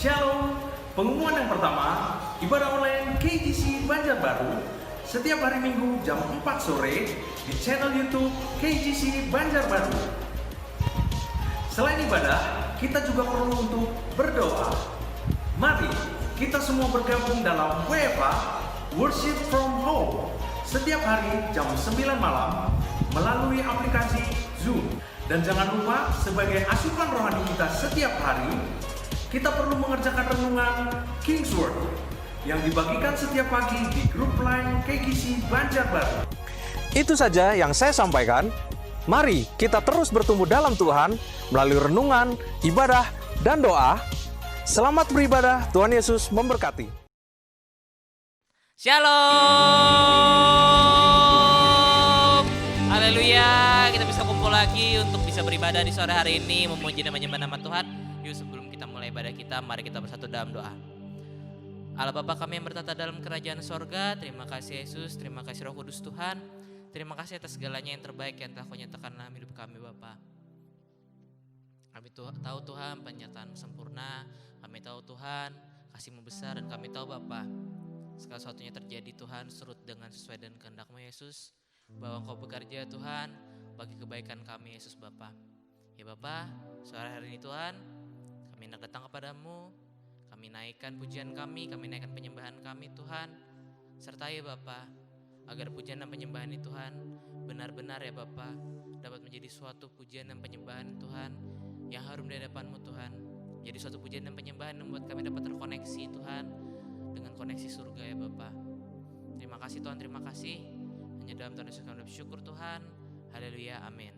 Shalom, pengumuman yang pertama, ibadah online KGC Banjarbaru setiap hari Minggu jam 4 sore di channel YouTube KGC Banjarbaru. Selain ibadah, kita juga perlu untuk berdoa. Mari kita semua bergabung dalam WFH, Worship from Home, setiap hari jam 9 malam melalui aplikasi Zoom. Dan jangan lupa, sebagai asupan rohani kita setiap hari, kita perlu mengerjakan renungan King's Word yang dibagikan setiap pagi di grup line KGC Banjarbaru. Itu saja yang saya sampaikan. Mari kita terus bertumbuh dalam Tuhan melalui renungan, ibadah, dan doa. Selamat beribadah, Tuhan Yesus memberkati. Shalom, haleluya. Kita bisa kumpul lagi untuk bisa beribadah di sore hari ini, memuji dan menyembah nama Tuhan. Yuk, sebelum kita mulai ibadah kita, mari kita bersatu dalam doa. Allah Bapa kami yang bertata dalam kerajaan sorga, terima kasih Yesus, terima kasih Roh Kudus Tuhan. Terima kasih atas segalanya yang terbaik yang telah Kau nyatakan dalam hidup kami Bapa. Kami tahu Tuhan penyataan sempurna, kami tahu Tuhan kasih-Mu besar, dan kami tahu Bapa segala sesuatunya terjadi Tuhan surut dengan sesuai dengan kehendak-Mu Yesus, bahwa Engkau bekerja Tuhan bagi kebaikan kami Yesus Bapa. Ya Bapa, sore hari ini Tuhan kami hendak datang kepadamu, kami naikkan pujian kami naikkan penyembahan kami Tuhan. Sertai Bapa, agar pujian dan penyembahan ini Tuhan benar-benar ya Bapa dapat menjadi suatu pujian dan penyembahan Tuhan yang harum di hadapan-Mu Tuhan. Jadi suatu pujian dan penyembahan yang membuat kami dapat terkoneksi Tuhan dengan koneksi surga ya Bapa. Terima kasih Tuhan, terima kasih. Hanya dalam Tuhan Yesus kami bersyukur Tuhan. Haleluya, amin.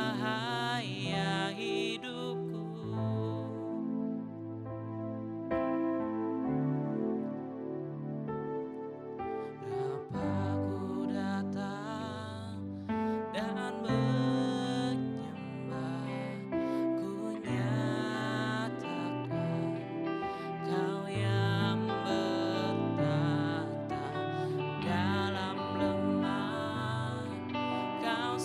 Cahaya hidupku, Bapa-Ku datang dan menyembah, ku nyatakan Kau yang bertata dalam lemah, Kau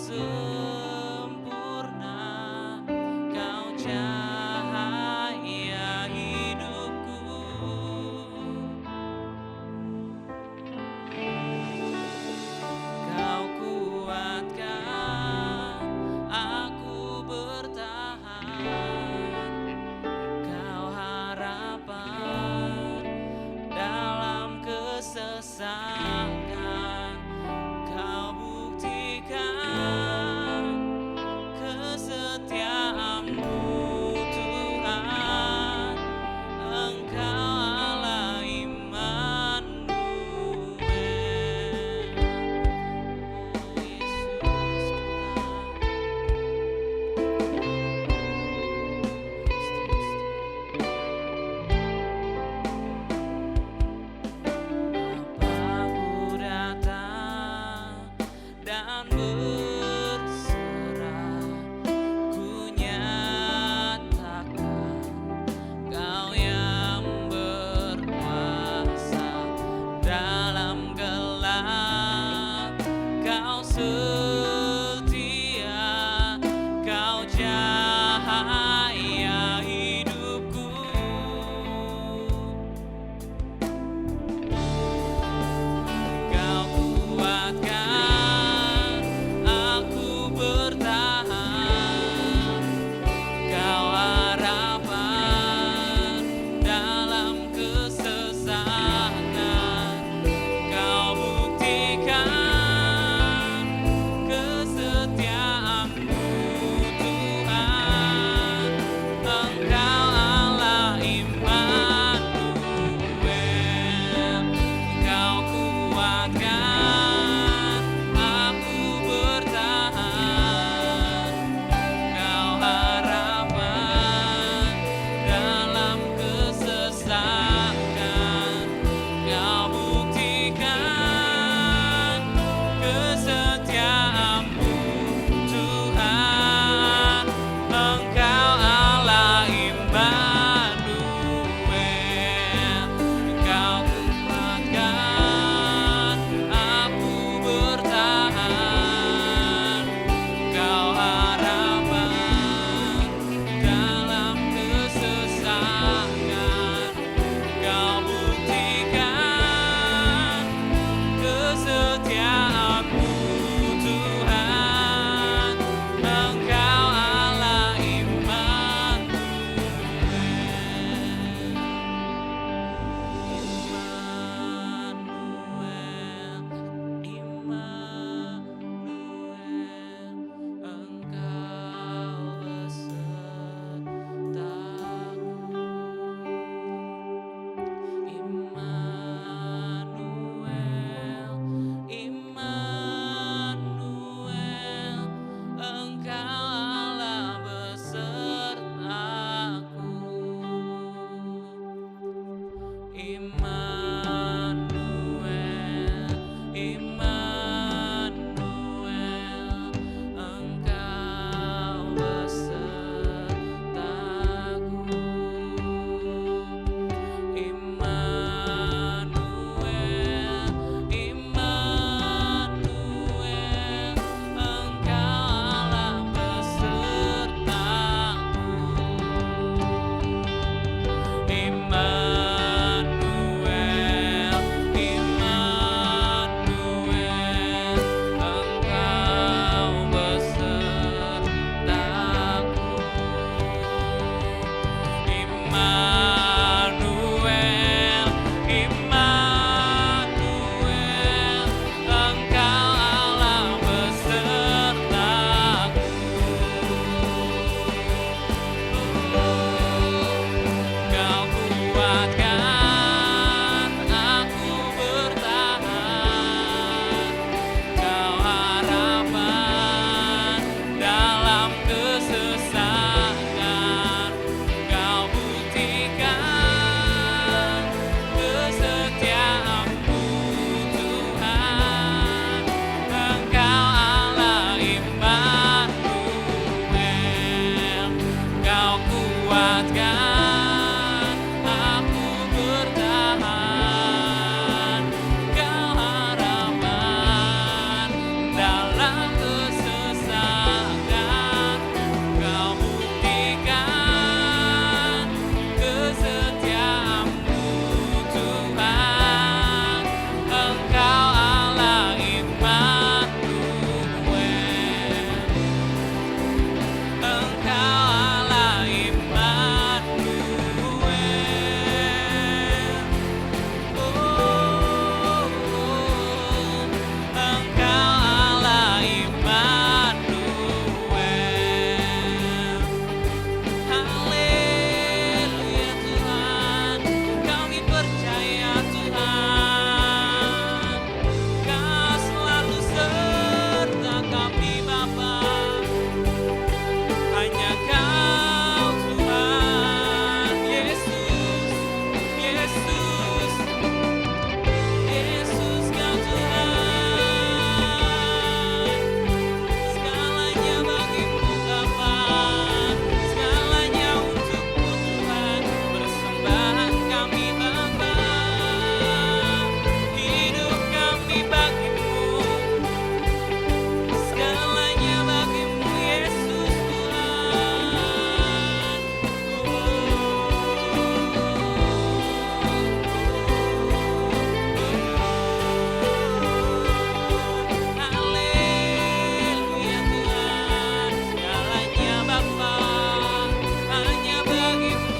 kuatkan aku bertahan. Kau harapan dalam kesesakan, kau buktikan kesetiaanmu Tuhan. Engkau Allah Immanuel, Engkau Allah Immanuel. Oh, Engkau Allah Immanuel. Haleluya Tuhan, kami percaya Tuhan, Kau selalu serta kami Bapa. Hanya Kau Tuhan, Yesus, Yesus, Yesus Kau Tuhan. Segalanya bagimu Bapa, segalanya untukmu Tuhan. Persembahan kami Bapa, hidup kami bagimu. Segalanya bagimu Yesus Tuhan. Haleluya Tuhan, segalanya Bapa hanya bagimu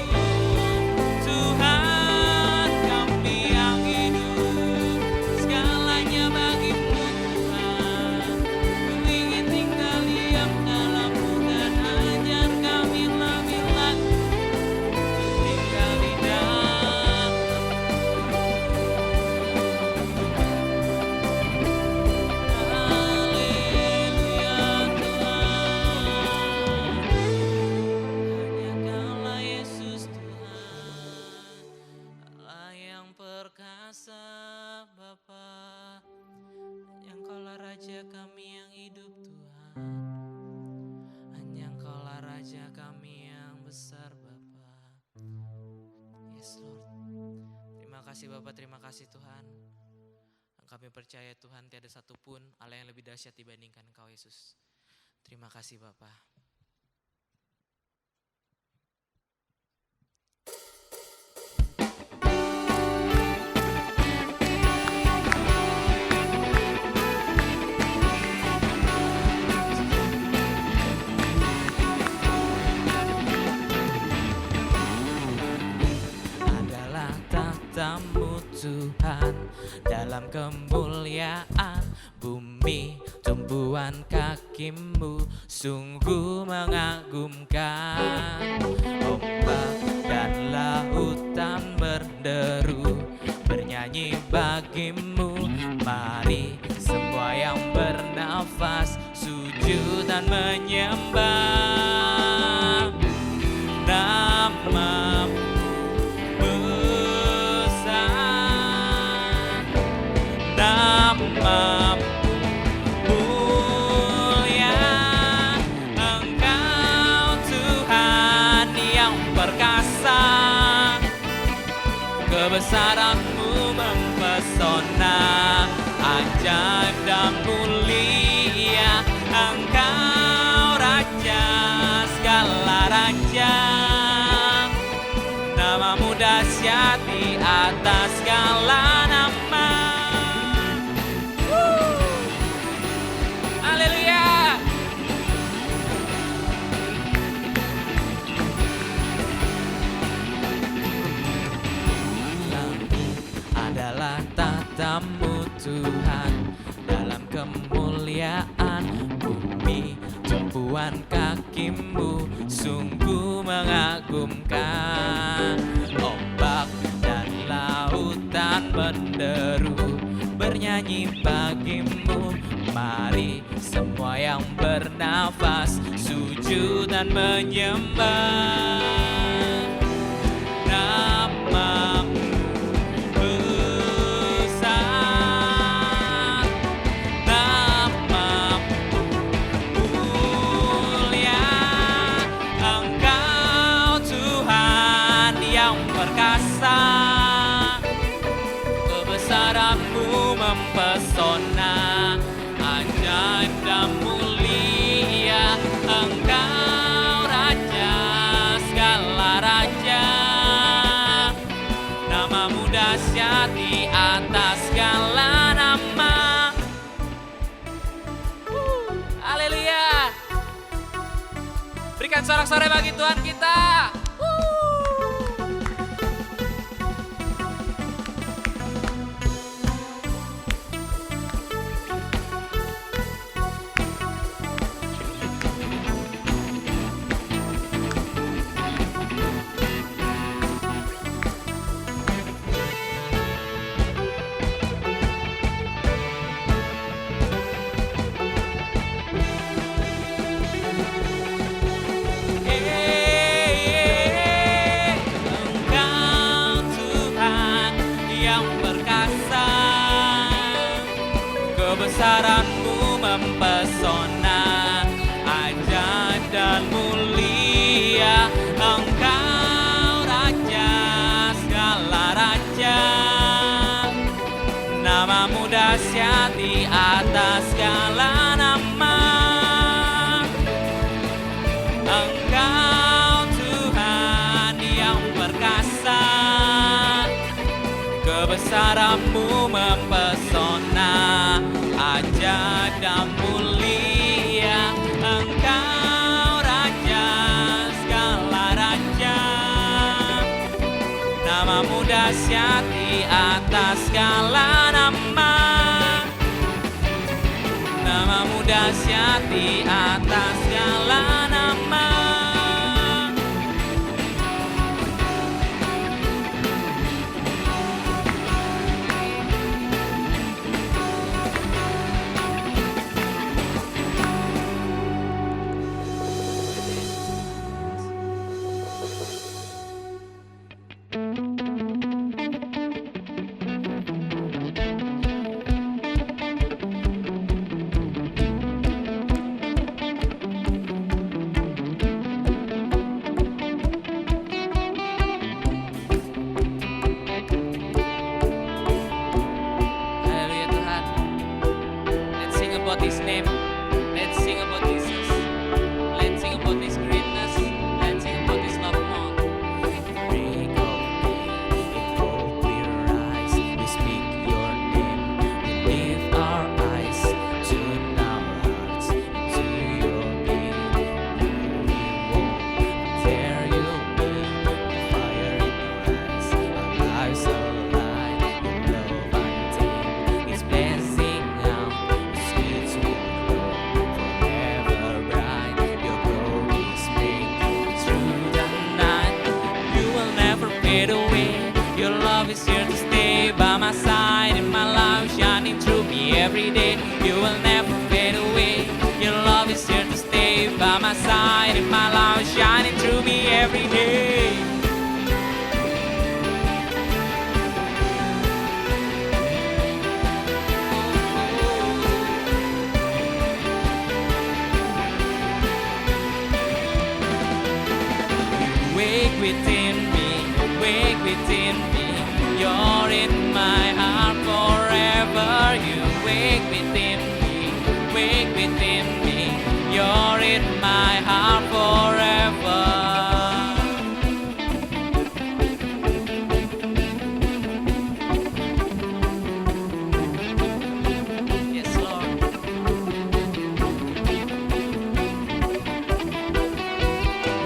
Tuhan, kami yang hidup. Segalanya bagimu Tuhan, ku ingin tinggal diam dalam-Mu dan ajar kami lebih lagi tinggal di dalam. Haleluya Tuhan, hanya Kaulah Yesus Tuhan, Allah yang perkasa Bapa. Hanya Engkaulah Raja kami yang hidup Tuhan, hanya Engkaulah Raja kami yang besar Bapa. Yes Lord, terima kasih Bapa, terima kasih Tuhan. Kami percaya Tuhan tiada satupun Allah yang lebih dahsyat dibandingkan Engkau Yesus. Terima kasih Bapa. Adalah tatamu Tuhan, dalam kemuliaan bumi tumbuhan kakimu sungguh mengagumkan. Ombak dan lautan berderu bernyanyi bagimu. Mari semua yang bernafas sujud dan menyembah. Namamu besar, namamu mulia. Engkau Tuhan yang perkasa, kebesaran-Mu mempesona, ajaib dan mulia. Engkau Raja segala raja, namamu dahsyat di atas segala nama. Haleluya. Langit adalah tatamu Tuhan, dalam kemuliaan bumi tumpuan kakimu sungguh mengagumkan. Ombak dan lautan menderu bernyanyi bagimu. Mari semua yang bernafas sujud dan menyembah. Namamu besar, namamu mulia. Engkau Tuhan sorak-sorai bagi Tuhan kita. Engkau Tuhan yang perkasa, kebesaran-Mu mempesona, ajaib dan mulia. Engkau Raja segala raja, nama-Mu dahsyat di atas segala nama. Engkau Tuhan yang perkasa, kebesaran-Mu mempesona, ajaib dan mulia. Engkau Raja segala raja, nama-Mu dahsyat di atas segala nama. Nama-Mu dahsyat di atas segala nama. Haleluya Tuhan. Let's sing about His name. Let's sing about Jesus. Let's sing about His greatness. Let's sing about His love more. Break of day, it cold clear eyes. We speak Your name. We lift our eyes, tune our hearts to Your being. We won't tear You be. Fire in our eyes, our lives are alive. Your love untamed is blessing out. The sweet will grow forever bright. Your glory is breaking through the night. You will never fade away. Your love is here to stay by my side, in my life shining through me every day. You will never fade away. Your love is here to stay by my side, in my life shining through me every day. Wake within me, wake within me. You're in my heart forever. You wake within me, wake within me. You're in my heart forever. Yes, Lord.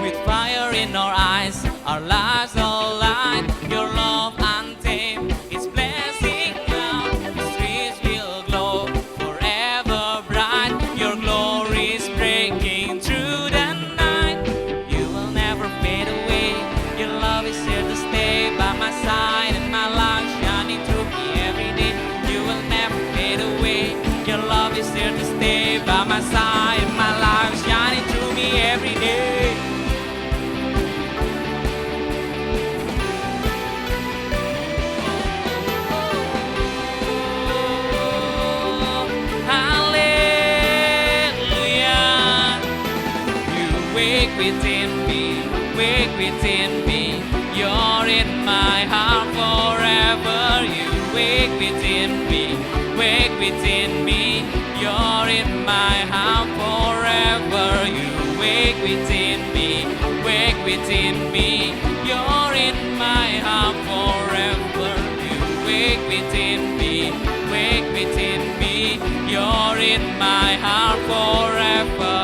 With fire in our eyes, our lives all light. Your love untamed is blessing out. The streets will glow forever bright. Your glory is breaking through the night. You will never fade away. Your love is here to stay by my side, and my life shining through me every day. You will never fade away. Your love is here to stay by my side, and my life shining through me every day. Hallelujah. You wake within me, wake within me. You're in my heart forever. You wake within me, wake within me. You're in my heart forever. You wake within me, wake within me. You're in my heart forever. You wake within me, wake within me. You're in my heart forever.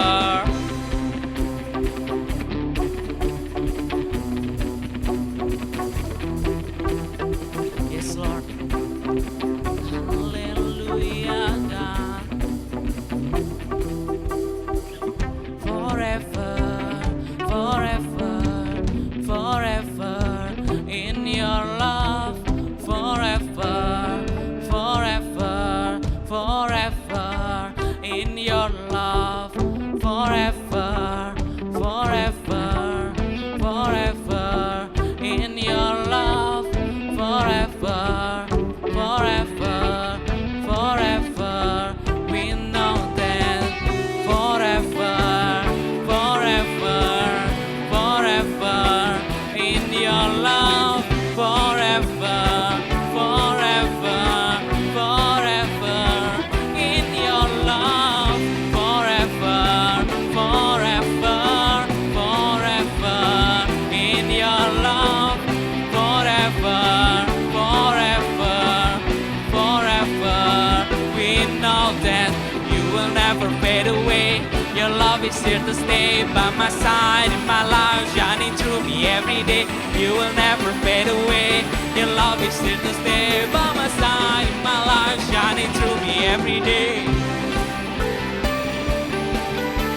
is here to stay by my side in my life, shining through me every day. You will never fade away. Your love is here to stay by my side in my life, shining through me every day.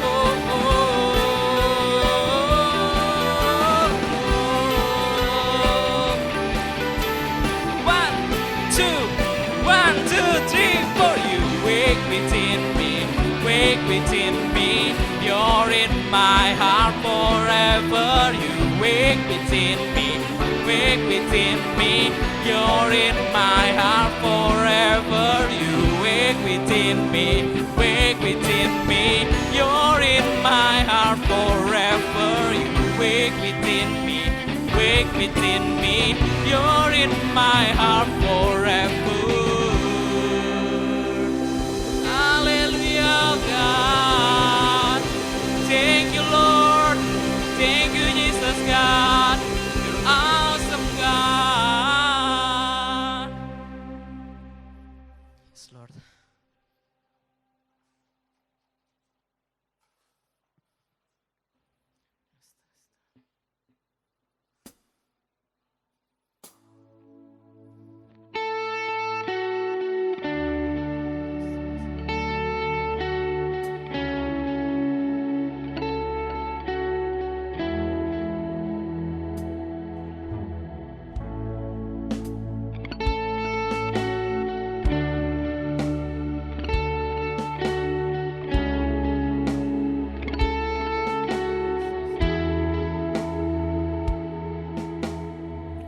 Oh, oh, oh. 1, 2, 3, 4. You wake within me, wake within me. You're in my heart forever. You wake within me, wake within me. You're in my heart forever. You wake within me, wake within me. You're in my heart forever. You wake within me, wake within me. You're in my heart forever. Hallelujah, God. Thank you, Lord. Thank you, Jesus, God. You're awesome, God. Yes, Lord.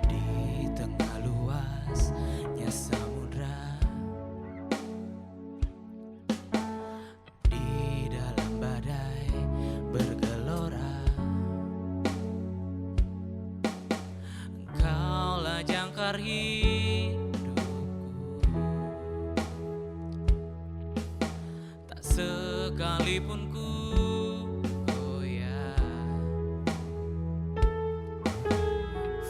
Di tengah luasnya samudra, di dalam badai bergelora, Engkaulah jangkar hidupku. Tak sekalipun ku goyah,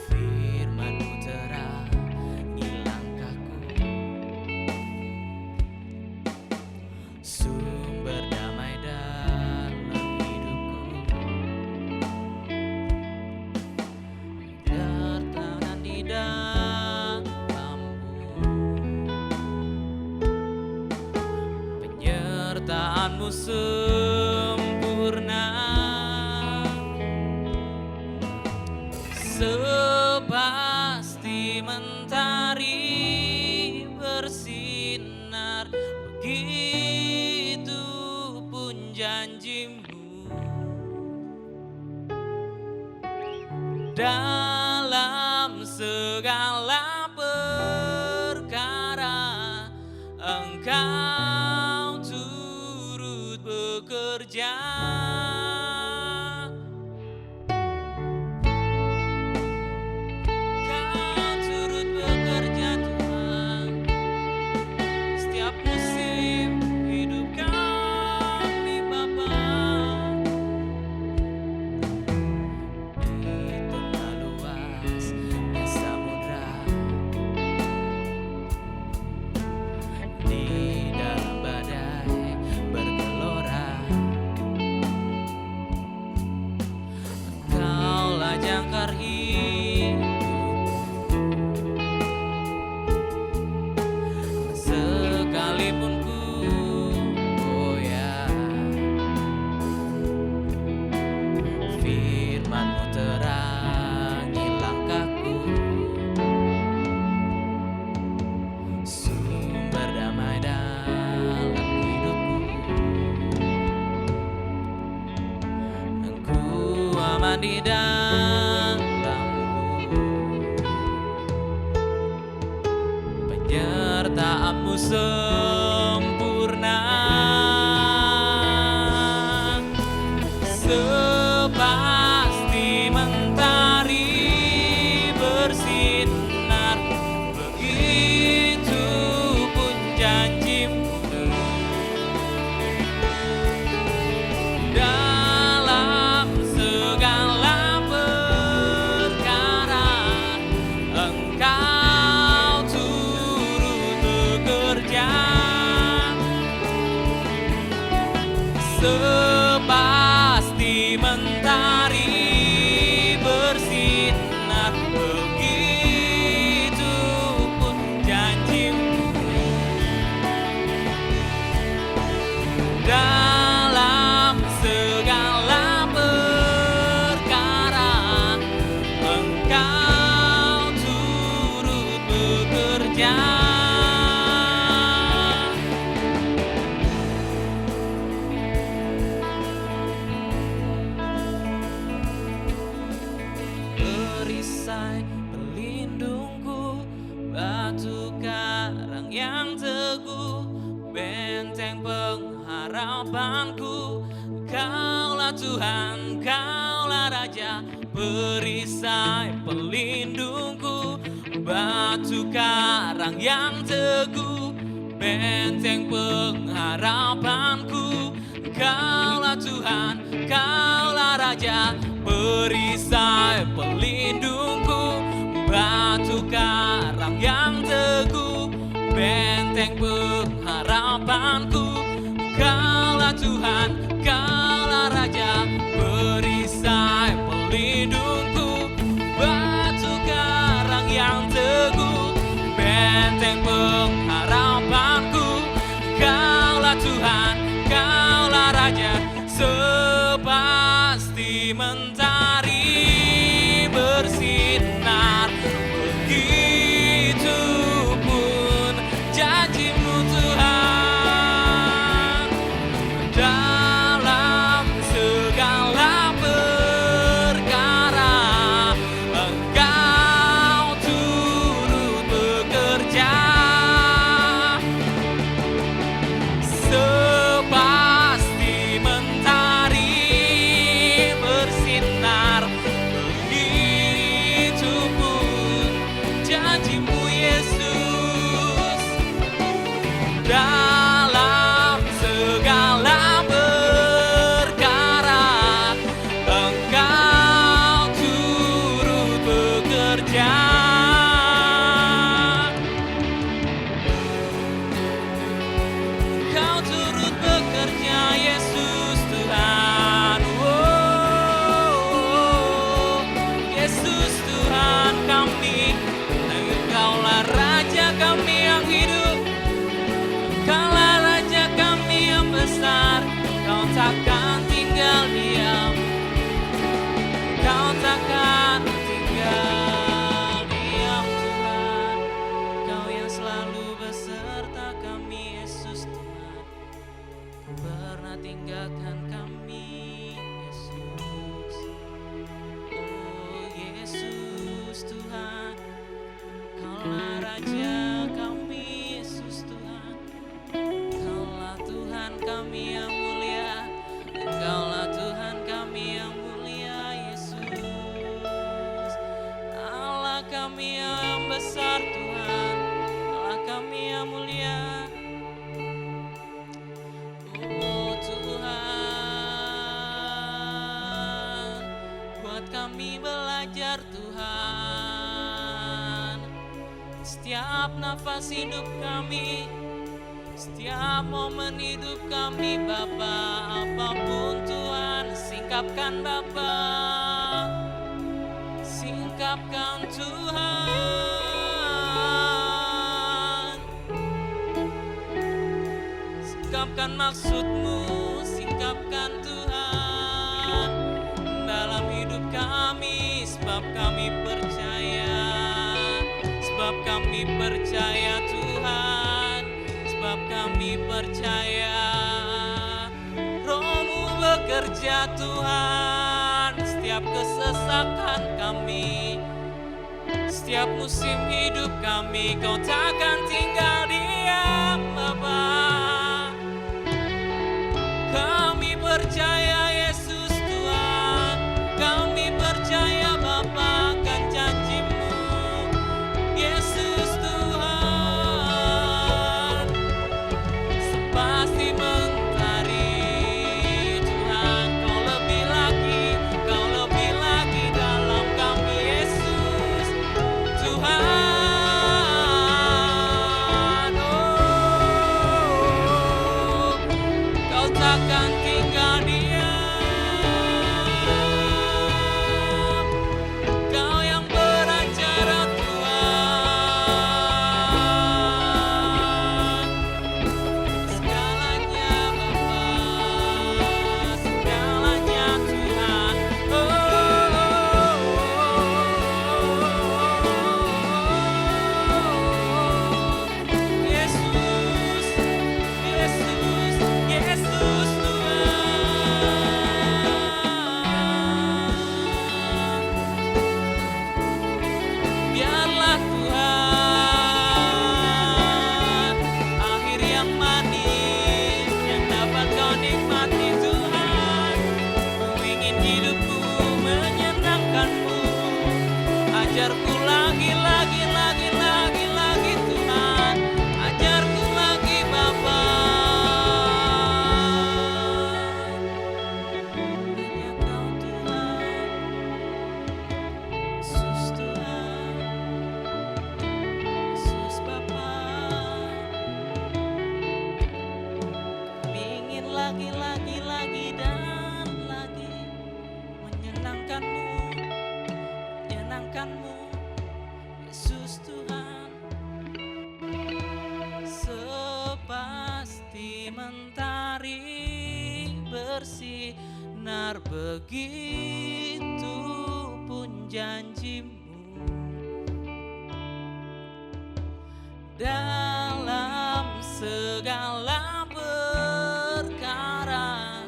firman-Mu terangi langkahku, sumber damai dalam hidupku. Bertahan di dalam-Mu, penyertaan-Mu sempurna, sepasti mentari bersinar, begitu pun janji-Mu. Dalam segala perkara Engkau turut bekerja. Kau turut bekerja, Tuhan, setiap musim hidup kami, Bapa. Di tengah luasnya samudra, di dalam badai bergelora, Engkaulah jangkar hidupku. Sekalipun ku goyah, firman-Mu terangi langkahku, sumber damai dalam hidupku. Aku aman di dalam-Mu, penyertaan-Mu sempurna, sepasti mentari bersinar, begitu pun janji-Mu. Dalam segala perkara Engkau turut bekerja. perisai pelindungku, batu karang yang teguh, benteng pengharapanku. Kaulah Tuhan, Kaulah Raja, perisai pelindungku, batu karang yang teguh, benteng pengharapanku. Kaulah Tuhan, Kaulah Raja, perisai pelindungku, batu karang yang teguh, benteng pengharapanku. Kaulah Tuhan, Kaulah Raja, perisai pelindungku, batu karang yang teguh, benteng pengharapanku. Kaulah Tuhan, Kaulah Raja, sepasti mentari bersinar, begitupun janjimu Tuhan. Dalam segala perkara Engkau turut bekerja, sepasti mentari bersinar, begitupun janjimu Yesus. Dalam segala perkara Engkau turut bekerja, Engkau turut bekerja Yesus Tuhan. Oh, Yesus Tuhan kami, Engkaulah Raja kami yang hidup, Engkaulah Raja kami yang besar. Kau takkan tinggal diam, Kau takkan tinggal diam Tuhan. Kau yang selalu beserta kami Yesus Tuhan, pernah tinggalkan kami Yesus. Oh Yesus Tuhan, Kaulah Raja kami Yesus Tuhan, Kaulah Tuhan kami yang mulia, Engkaulah Tuhan kami yang mulia Yesus. Allah kami yang besar Tuhan, Allah kami yang mulia. Oh Tuhan, buat kami belajar Tuhan, setiap nafas hidup kami, setiap momen hidup kami Bapa, apapun Tuhan, singkapkan Bapa, singkapkan Tuhan, singkapkan maksud-Mu, singkapkan Tuhan dalam hidup kami, sebab kami percaya, sebab kami percaya Tuhan, sebab kami percaya Roh-Mu bekerja Tuhan. Setiap kesesakan kami, setiap musim hidup kami, Kau takkan tinggal diam Bapa. Kami percaya Yesus Tuhan, kami percaya Bapa akan janji-Mu Yesus Tuhan, sepasti mentari Tuhan. Kau lebih lagi dalam kami Yesus Tuhan. Oh, Kau takkan tinggal diam. Ajarku lagi Tuhan, ajarku lagi Bapa. Hanya Kau Tuhan, Yesus Tuhan, Yesus Bapa. Kami ingin lagi dan lagi menyenangkan-Mu, Yesus Tuhan. Sepasti mentari bersinar, begitu pun janji-Mu. Dalam segala perkara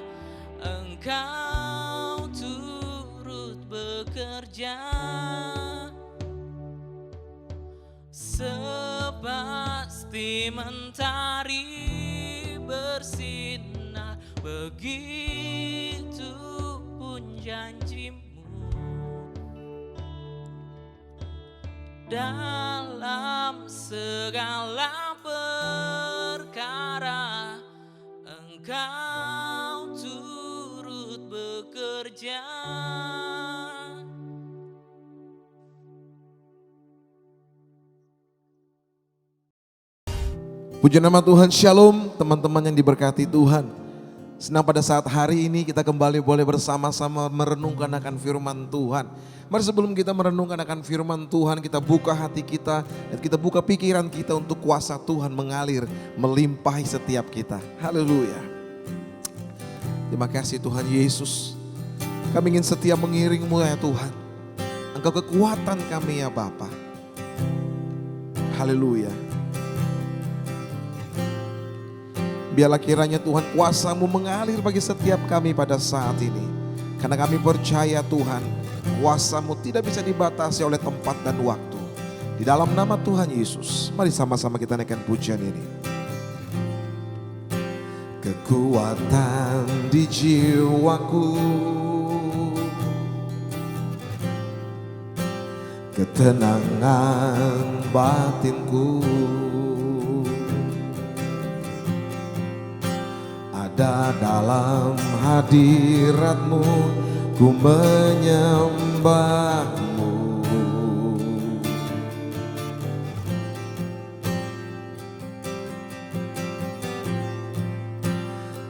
Engkau turut bekerja. Sepasti mentari bersinar, begitu pun janji-Mu. Dalam segala perkara Engkau turut bekerja. Puji nama Tuhan, Shalom teman-teman yang diberkati Tuhan. Senang pada saat hari ini kita kembali boleh bersama-sama merenungkan akan firman Tuhan. Mari sebelum kita merenungkan akan firman Tuhan, kita buka hati kita dan kita buka pikiran kita untuk kuasa Tuhan mengalir, melimpahi setiap kita. Haleluya. Terima kasih Tuhan Yesus. Kami ingin setia mengiring-Mu ya Tuhan. Engkau kekuatan kami ya Bapa. Haleluya. Biarlah kiranya Tuhan kuasa-Mu mengalir bagi setiap kami pada saat ini. Karena kami percaya Tuhan, kuasa-Mu tidak bisa dibatasi oleh tempat dan waktu. Di dalam nama Tuhan Yesus, mari sama-sama kita naikkan pujian ini. Kekuatan di jiwaku, ketenangan batinku, ada dalam hadirat-Mu, ku menyembah-Mu.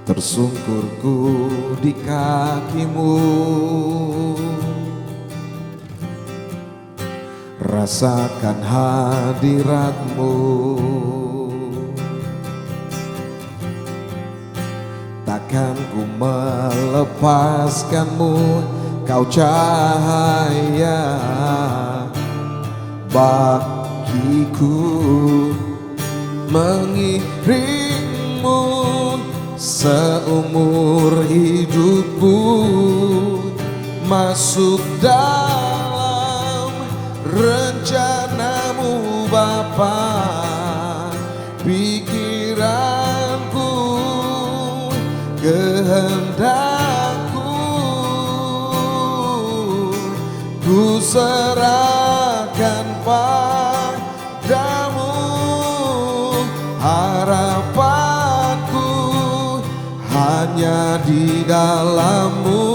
Tersungkurku di kaki-Mu, rasakan hadirat-Mu. Takkan ku melepaskan-Mu, Kau cahaya bagiku. Mengiring-Mu seumur hidupku, masuk dalam rencana-Mu Bapa. Pikiranku, kehendakku, ku serahkan padamu. Harapanku hanya di dalam-Mu,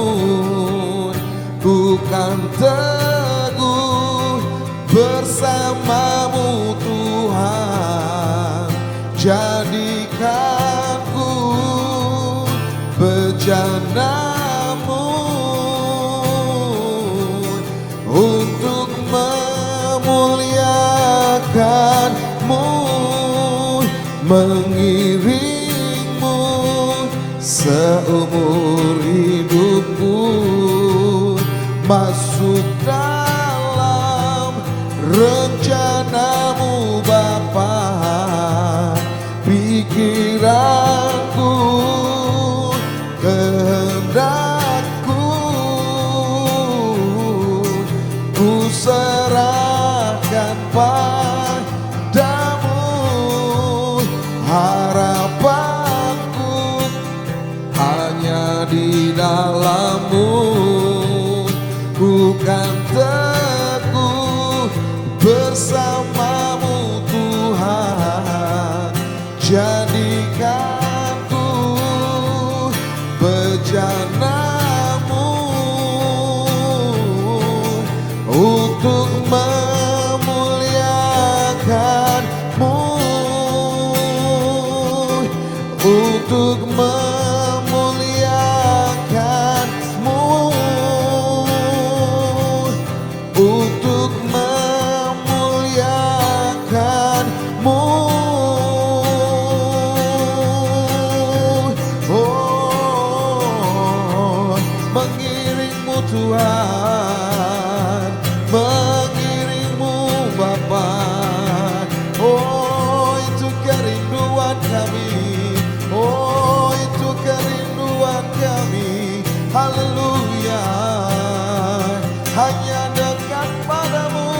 ku kan teguh bersama-Mu Tuhan. Jadikanku bejana-Mu untuk memuliakan-Mu, mengiring-Mu seumur hidupku, masuk dalam rencana-Mu Bapa. Pikiranku, kehendakku, ku serahkan padamu. Harapanku hanya di dalam-Mu, ku kan teguh bersamamu Tuhan. Jadikan ku bejanamu untuk memuliakanmu, untuk memuliakanmu, untuk memuliakanmu. Oh, mengiringmu Tuhan, mengiringmu Bapa. Oh, itu kerinduan kami. Oh, itu kerinduan kami. Haleluya. Hanya dekat padamu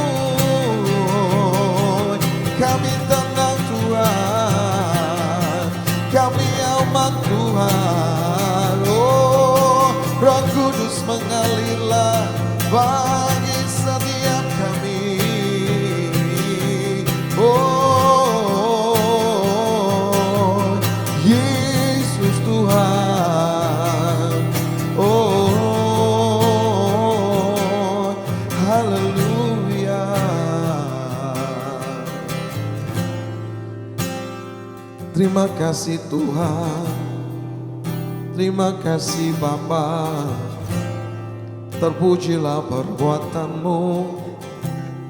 kami tenang Tuhan, kami aman Tuhan. Oh, Roh Kudus mengalirlah bagi setiap kami. Oh, Yesus Tuhan. Oh, haleluya. Terima kasih Tuhan, terima kasih Bapa. Terpujilah perbuatan-Mu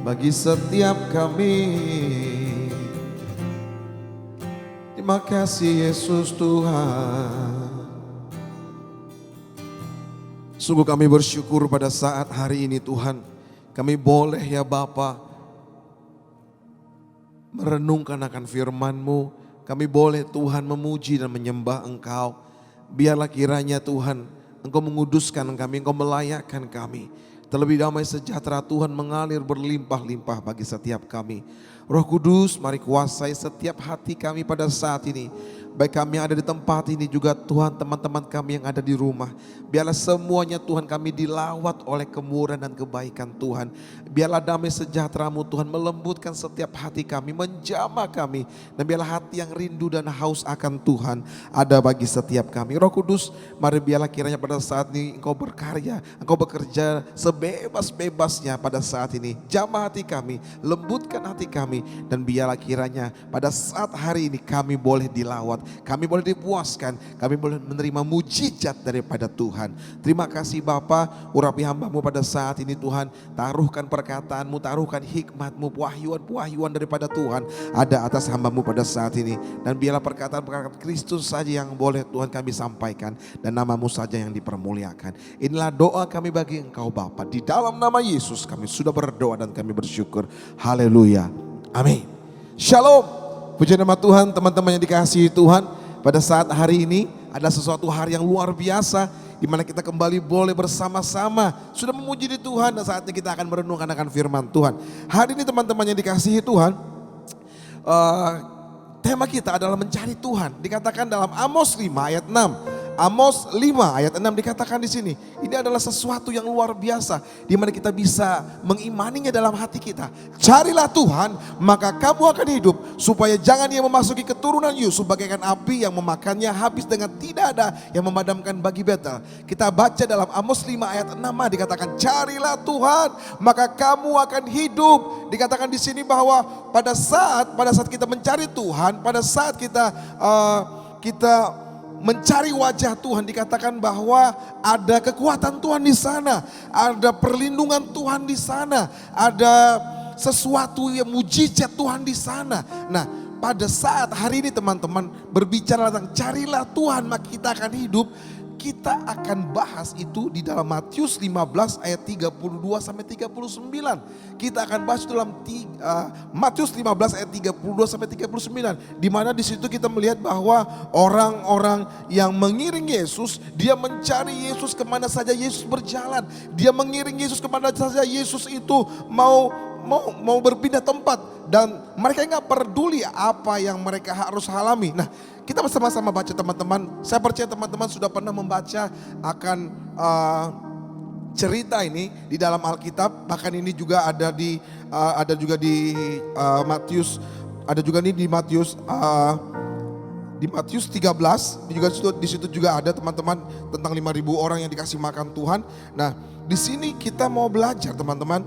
bagi setiap kami. Terima kasih Yesus Tuhan. Sungguh kami bersyukur pada saat hari ini Tuhan. Kami boleh ya Bapa merenungkan akan firman-Mu. Kami boleh Tuhan memuji dan menyembah Engkau. Biarlah kiranya Tuhan Engkau menguduskan kami, Engkau melayakkan kami. Terlebih damai sejahtera Tuhan mengalir berlimpah-limpah bagi setiap kami. Roh Kudus mari kuasai setiap hati kami pada saat ini. Baik kami yang ada di tempat ini juga Tuhan, teman-teman kami yang ada di rumah. Biarlah semuanya Tuhan kami dilawat oleh kemurahan dan kebaikan Tuhan. Biarlah damai sejahtera-Mu Tuhan melembutkan setiap hati kami, menjamah kami. Dan biarlah hati yang rindu dan haus akan Tuhan ada bagi setiap kami. Roh Kudus mari biarlah kiranya pada saat ini Engkau berkarya, Engkau bekerja sebebas-bebasnya pada saat ini. Jamah hati kami, lembutkan hati kami. Dan biarlah kiranya pada saat hari ini kami boleh dilawat, kami boleh dipuaskan, kami boleh menerima mujizat daripada Tuhan. Terima kasih Bapa, urapi hamba-Mu pada saat ini Tuhan. Taruhkan perkataan-Mu, taruhkan hikmat-Mu, wahyuan-wahyuan daripada Tuhan ada atas hamba-Mu pada saat ini. Dan biarlah perkataan-perkataan Kristus saja yang boleh Tuhan kami sampaikan. Dan nama-Mu saja yang dipermuliakan. Inilah doa kami bagi Engkau Bapa. Di dalam nama Yesus kami sudah berdoa dan kami bersyukur. Haleluya. Amin. Shalom. Puji nama Tuhan, teman-teman yang dikasihi Tuhan. Pada saat hari ini adalah sesuatu hari yang luar biasa, di mana kita kembali boleh bersama-sama sudah memuji di Tuhan, dan saatnya kita akan merenungkan akan firman Tuhan. Hari ini teman-teman yang dikasihi Tuhan, tema kita adalah mencari Tuhan. Dikatakan dalam Amos 5 ayat 6. Amos 5 ayat 6 dikatakan di sini. Ini adalah sesuatu yang luar biasa, di mana kita bisa mengimaninya dalam hati kita. Carilah Tuhan, maka kamu akan hidup, supaya jangan Ia memasuki keturunan Yusuf bagaikan api yang memakannya habis dengan tidak ada yang memadamkan bagi Betel. Kita baca dalam Amos 5 ayat 6 dikatakan, carilah Tuhan, maka kamu akan hidup. Dikatakan di sini bahwa pada saat kita mencari Tuhan, pada saat kita mencari wajah Tuhan, dikatakan bahwa ada kekuatan Tuhan di sana, ada perlindungan Tuhan di sana, ada sesuatu yang mujizat Tuhan di sana. Nah, pada saat hari ini teman-teman berbicara tentang carilah Tuhan maka kita akan hidup, kita akan bahas itu di dalam Matius 15 ayat 32 sampai 39. Kita akan bahas dalam Matius 15 ayat 32 sampai 39. Di mana di situ kita melihat bahwa orang-orang yang mengiring Yesus, dia mencari Yesus kemana saja Yesus berjalan. Dia mengiring Yesus kemana saja Yesus itu mau berpindah tempat, dan mereka nggak peduli apa yang mereka harus alami. Nah, kita bersama-sama baca teman-teman. Saya percaya teman-teman sudah pernah membaca akan cerita ini di dalam Alkitab, bahkan ini juga ada di Matius, ada juga nih di Matius 13, di situ juga ada teman-teman tentang 5.000 orang yang dikasih makan Tuhan. Nah, di sini kita mau belajar teman-teman.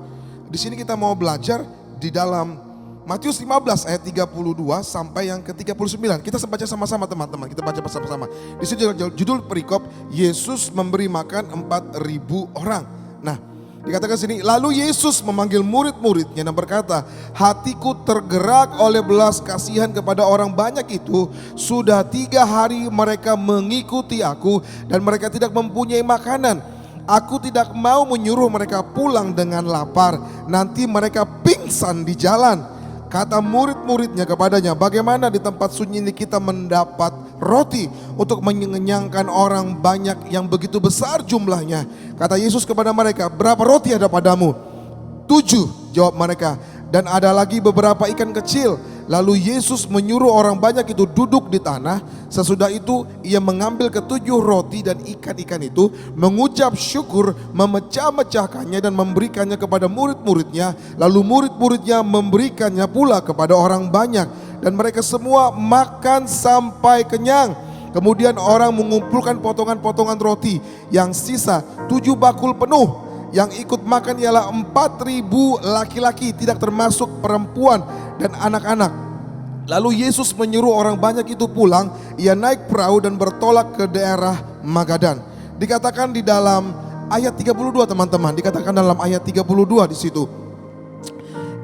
Di sini kita mau belajar di dalam Matius 15 ayat 32 sampai yang ke-39. Kita baca sama-sama teman-teman, kita baca bersama-sama. Di situ judul perikop, Yesus memberi makan 4.000 orang. Nah, dikatakan sini, lalu Yesus memanggil murid-muridnya dan berkata, hatiku tergerak oleh belas kasihan kepada orang banyak itu. Sudah 3 hari mereka mengikuti aku dan mereka tidak mempunyai makanan. Aku tidak mau menyuruh mereka pulang dengan lapar, nanti mereka pingsan di jalan. Kata murid-muridnya kepadanya, bagaimana di tempat sunyi ini kita mendapat roti untuk mengenyangkan orang banyak yang begitu besar jumlahnya? Kata Yesus kepada mereka, berapa roti ada padamu? 7, jawab mereka. Dan ada lagi beberapa ikan kecil. Lalu Yesus menyuruh orang banyak itu duduk di tanah. Sesudah itu ia mengambil ke-7 roti dan ikan-ikan itu, mengucap syukur, memecah-mecahkannya dan memberikannya kepada murid-muridnya. Lalu murid-muridnya memberikannya pula kepada orang banyak. Dan mereka semua makan sampai kenyang. Kemudian orang mengumpulkan potongan-potongan roti yang sisa 7 bakul penuh. Yang ikut makan ialah 4.000 laki-laki, tidak termasuk perempuan dan anak-anak. Lalu Yesus menyuruh orang banyak itu pulang. Ia naik perahu dan bertolak ke daerah Magadan. Dikatakan di dalam ayat 32 teman-teman, dikatakan dalam ayat 32 di situ.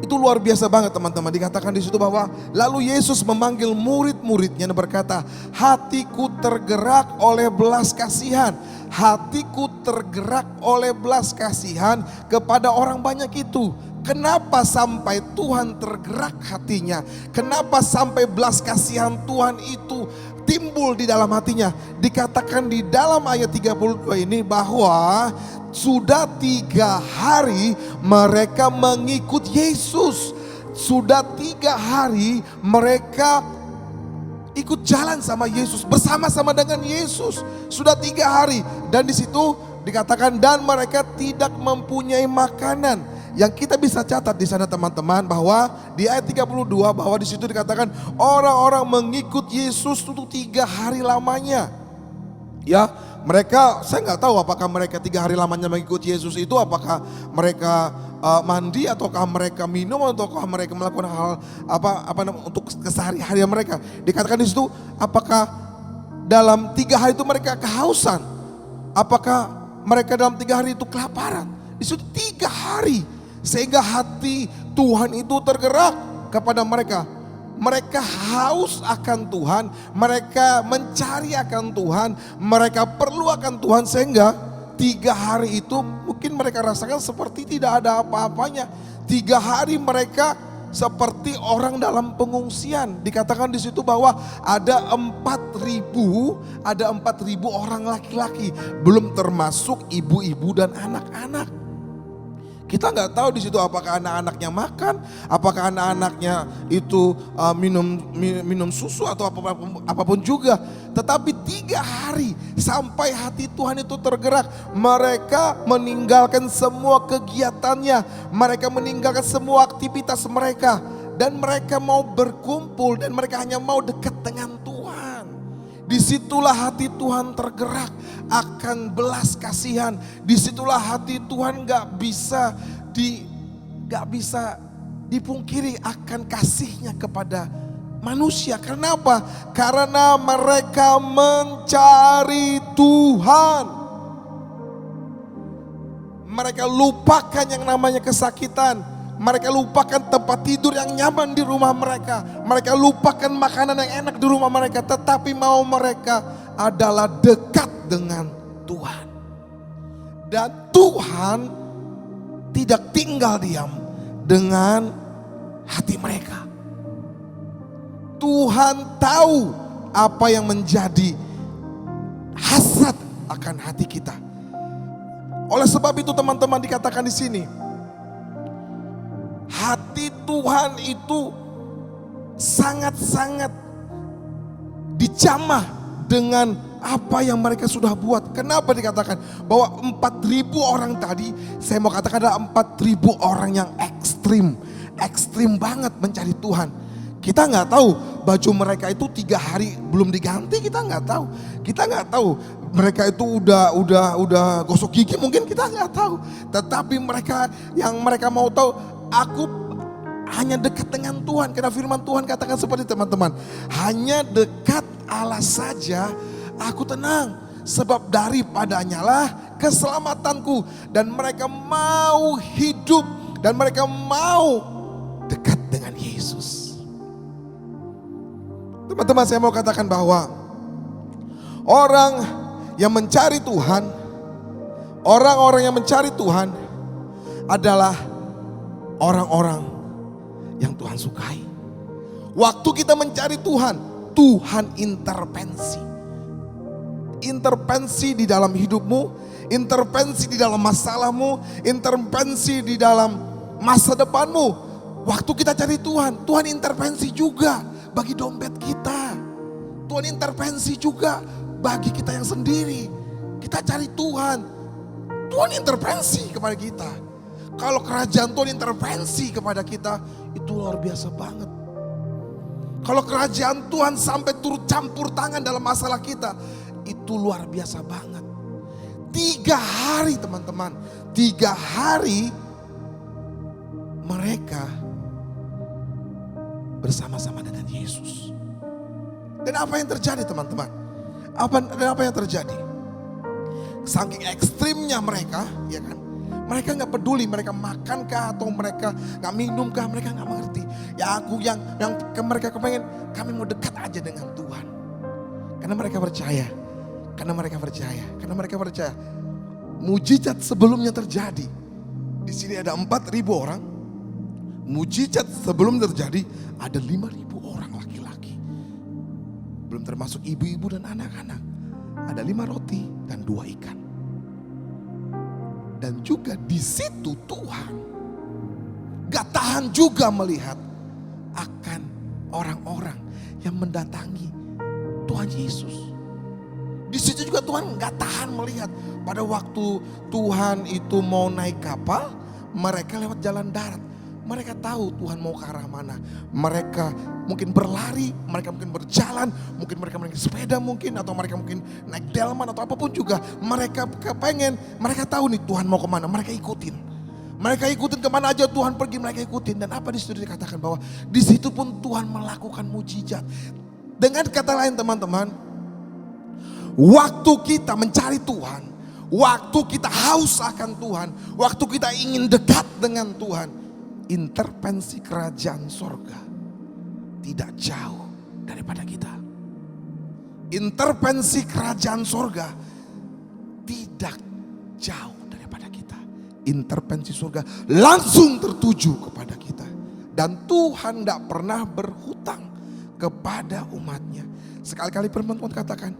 Itu luar biasa banget teman-teman. Dikatakan di situ bahwa lalu Yesus memanggil murid-muridnya dan berkata, hatiku tergerak oleh belas kasihan. Hatiku tergerak oleh belas kasihan kepada orang banyak itu. Kenapa sampai Tuhan tergerak hatinya? Kenapa sampai belas kasihan Tuhan itu timbul di dalam hatinya? Dikatakan di dalam ayat 32 ini bahwa sudah 3 hari mereka mengikut Yesus. Sudah 3 hari mereka ikut jalan sama Yesus, bersama-sama dengan Yesus. Sudah 3 hari. Dan di situ dikatakan dan mereka tidak mempunyai makanan. Yang kita bisa catat di sana teman-teman, bahwa di ayat 32 bahwa di situ dikatakan orang-orang mengikut Yesus itu 3 hari lamanya. Ya, mereka, saya nggak tahu apakah mereka 3 hari lamanya mengikut Yesus itu, apakah mereka mandi ataukah mereka minum ataukah mereka melakukan hal apa untuk kesehari-harian mereka. Dikatakan di situ apakah dalam 3 hari itu mereka kehausan, apakah mereka dalam 3 hari itu kelaparan. Di situ 3 hari sehingga hati Tuhan itu tergerak kepada mereka. Mereka haus akan Tuhan, mereka mencari akan Tuhan, mereka perlu akan Tuhan, sehingga 3 hari itu mungkin mereka rasakan seperti tidak ada apa-apanya. 3 hari mereka seperti orang dalam pengungsian. Dikatakan di situ bahwa ada 4.000 orang laki-laki, belum termasuk ibu-ibu dan anak-anak. Kita nggak tahu di situ apakah anak-anaknya makan, apakah anak-anaknya itu minum susu atau apapun juga. Tetapi 3 hari sampai hati Tuhan itu tergerak. Mereka meninggalkan semua kegiatannya, mereka meninggalkan semua aktivitas mereka, dan mereka mau berkumpul dan mereka hanya mau dekat dengan Tuhan. Disitulah hati Tuhan tergerak akan belas kasihan. Disitulah hati Tuhan gak bisa dipungkiri akan kasihnya kepada manusia. Kenapa? Karena mereka mencari Tuhan. Mereka lupakan yang namanya kesakitan. Mereka lupakan tempat tidur yang nyaman di rumah mereka. Mereka lupakan makanan yang enak di rumah mereka. Tetapi mau mereka adalah dekat dengan Tuhan. Dan Tuhan tidak tinggal diam dengan hati mereka. Tuhan tahu apa yang menjadi hasrat akan hati kita. Oleh sebab itu teman-teman, dikatakan di sini, hati Tuhan itu sangat-sangat dijamah dengan apa yang mereka sudah buat. Kenapa dikatakan bahwa 4.000 orang tadi, saya mau katakan ada 4.000 orang yang ekstrim banget mencari Tuhan. Kita nggak tahu baju mereka itu 3 hari belum diganti, kita nggak tahu. Kita nggak tahu mereka itu udah gosok gigi, mungkin kita nggak tahu. Tetapi yang mereka mau tahu, aku hanya dekat dengan Tuhan. Karena firman Tuhan katakan seperti teman-teman, hanya dekat Allah saja aku tenang, sebab daripadanya lah keselamatanku. Dan mereka mau hidup dan mereka mau dekat dengan Yesus. Teman-teman, saya mau katakan bahwa orang yang mencari Tuhan, orang-orang yang mencari Tuhan adalah orang-orang yang Tuhan sukai. Waktu kita mencari Tuhan, Tuhan intervensi. Intervensi di dalam hidupmu, intervensi di dalam masalahmu, intervensi di dalam masa depanmu. Waktu kita cari Tuhan, Tuhan intervensi juga bagi dompet kita. Tuhan intervensi juga bagi kita yang sendiri. Kita cari Tuhan, Tuhan intervensi kepada kita. Kalau kerajaan Tuhan intervensi kepada kita, itu luar biasa banget. Kalau kerajaan Tuhan sampai turut campur tangan dalam masalah kita, itu luar biasa banget. 3 hari teman-teman, 3 hari mereka bersama-sama dengan Yesus. Dan apa yang terjadi teman-teman? Apa yang terjadi? Saking ekstrimnya mereka, ya kan? Mereka nggak peduli, mereka makankah atau mereka nggak minumkah, mereka nggak mengerti. Ya yang mereka kepengen, kami mau dekat aja dengan Tuhan. Karena mereka percaya, karena mereka percaya. Mujizat sebelumnya terjadi. Di sini ada 4.000 orang. Mujizat sebelum terjadi ada 5.000 orang laki-laki. Belum termasuk ibu-ibu dan anak-anak. Ada 5 roti dan 2 ikan. Dan juga di situ Tuhan gak tahan juga melihat akan orang-orang yang mendatangi Tuhan Yesus. Di situ juga Tuhan gak tahan melihat. Pada waktu Tuhan itu mau naik kapal, mereka lewat jalan darat. Mereka tahu Tuhan mau ke arah mana. Mereka mungkin berlari, mereka mungkin berjalan, mungkin mereka mungkin sepeda mungkin, atau mereka mungkin naik delman atau apapun juga. Mereka kepengen, mereka tahu nih Tuhan mau kemana, mereka ikutin. Mereka ikutin kemana aja Tuhan pergi, mereka ikutin. Dan apa di situ dikatakan bahwa di situ pun Tuhan melakukan mujizat. Dengan kata lain teman-teman, waktu kita mencari Tuhan, waktu kita haus akan Tuhan, waktu kita ingin dekat dengan Tuhan, intervensi kerajaan sorga tidak jauh daripada kita. Intervensi kerajaan sorga tidak jauh daripada kita. Intervensi sorga langsung tertuju kepada kita. Dan Tuhan tidak pernah berhutang kepada umatnya. Sekali-kali firman Tuhan katakan,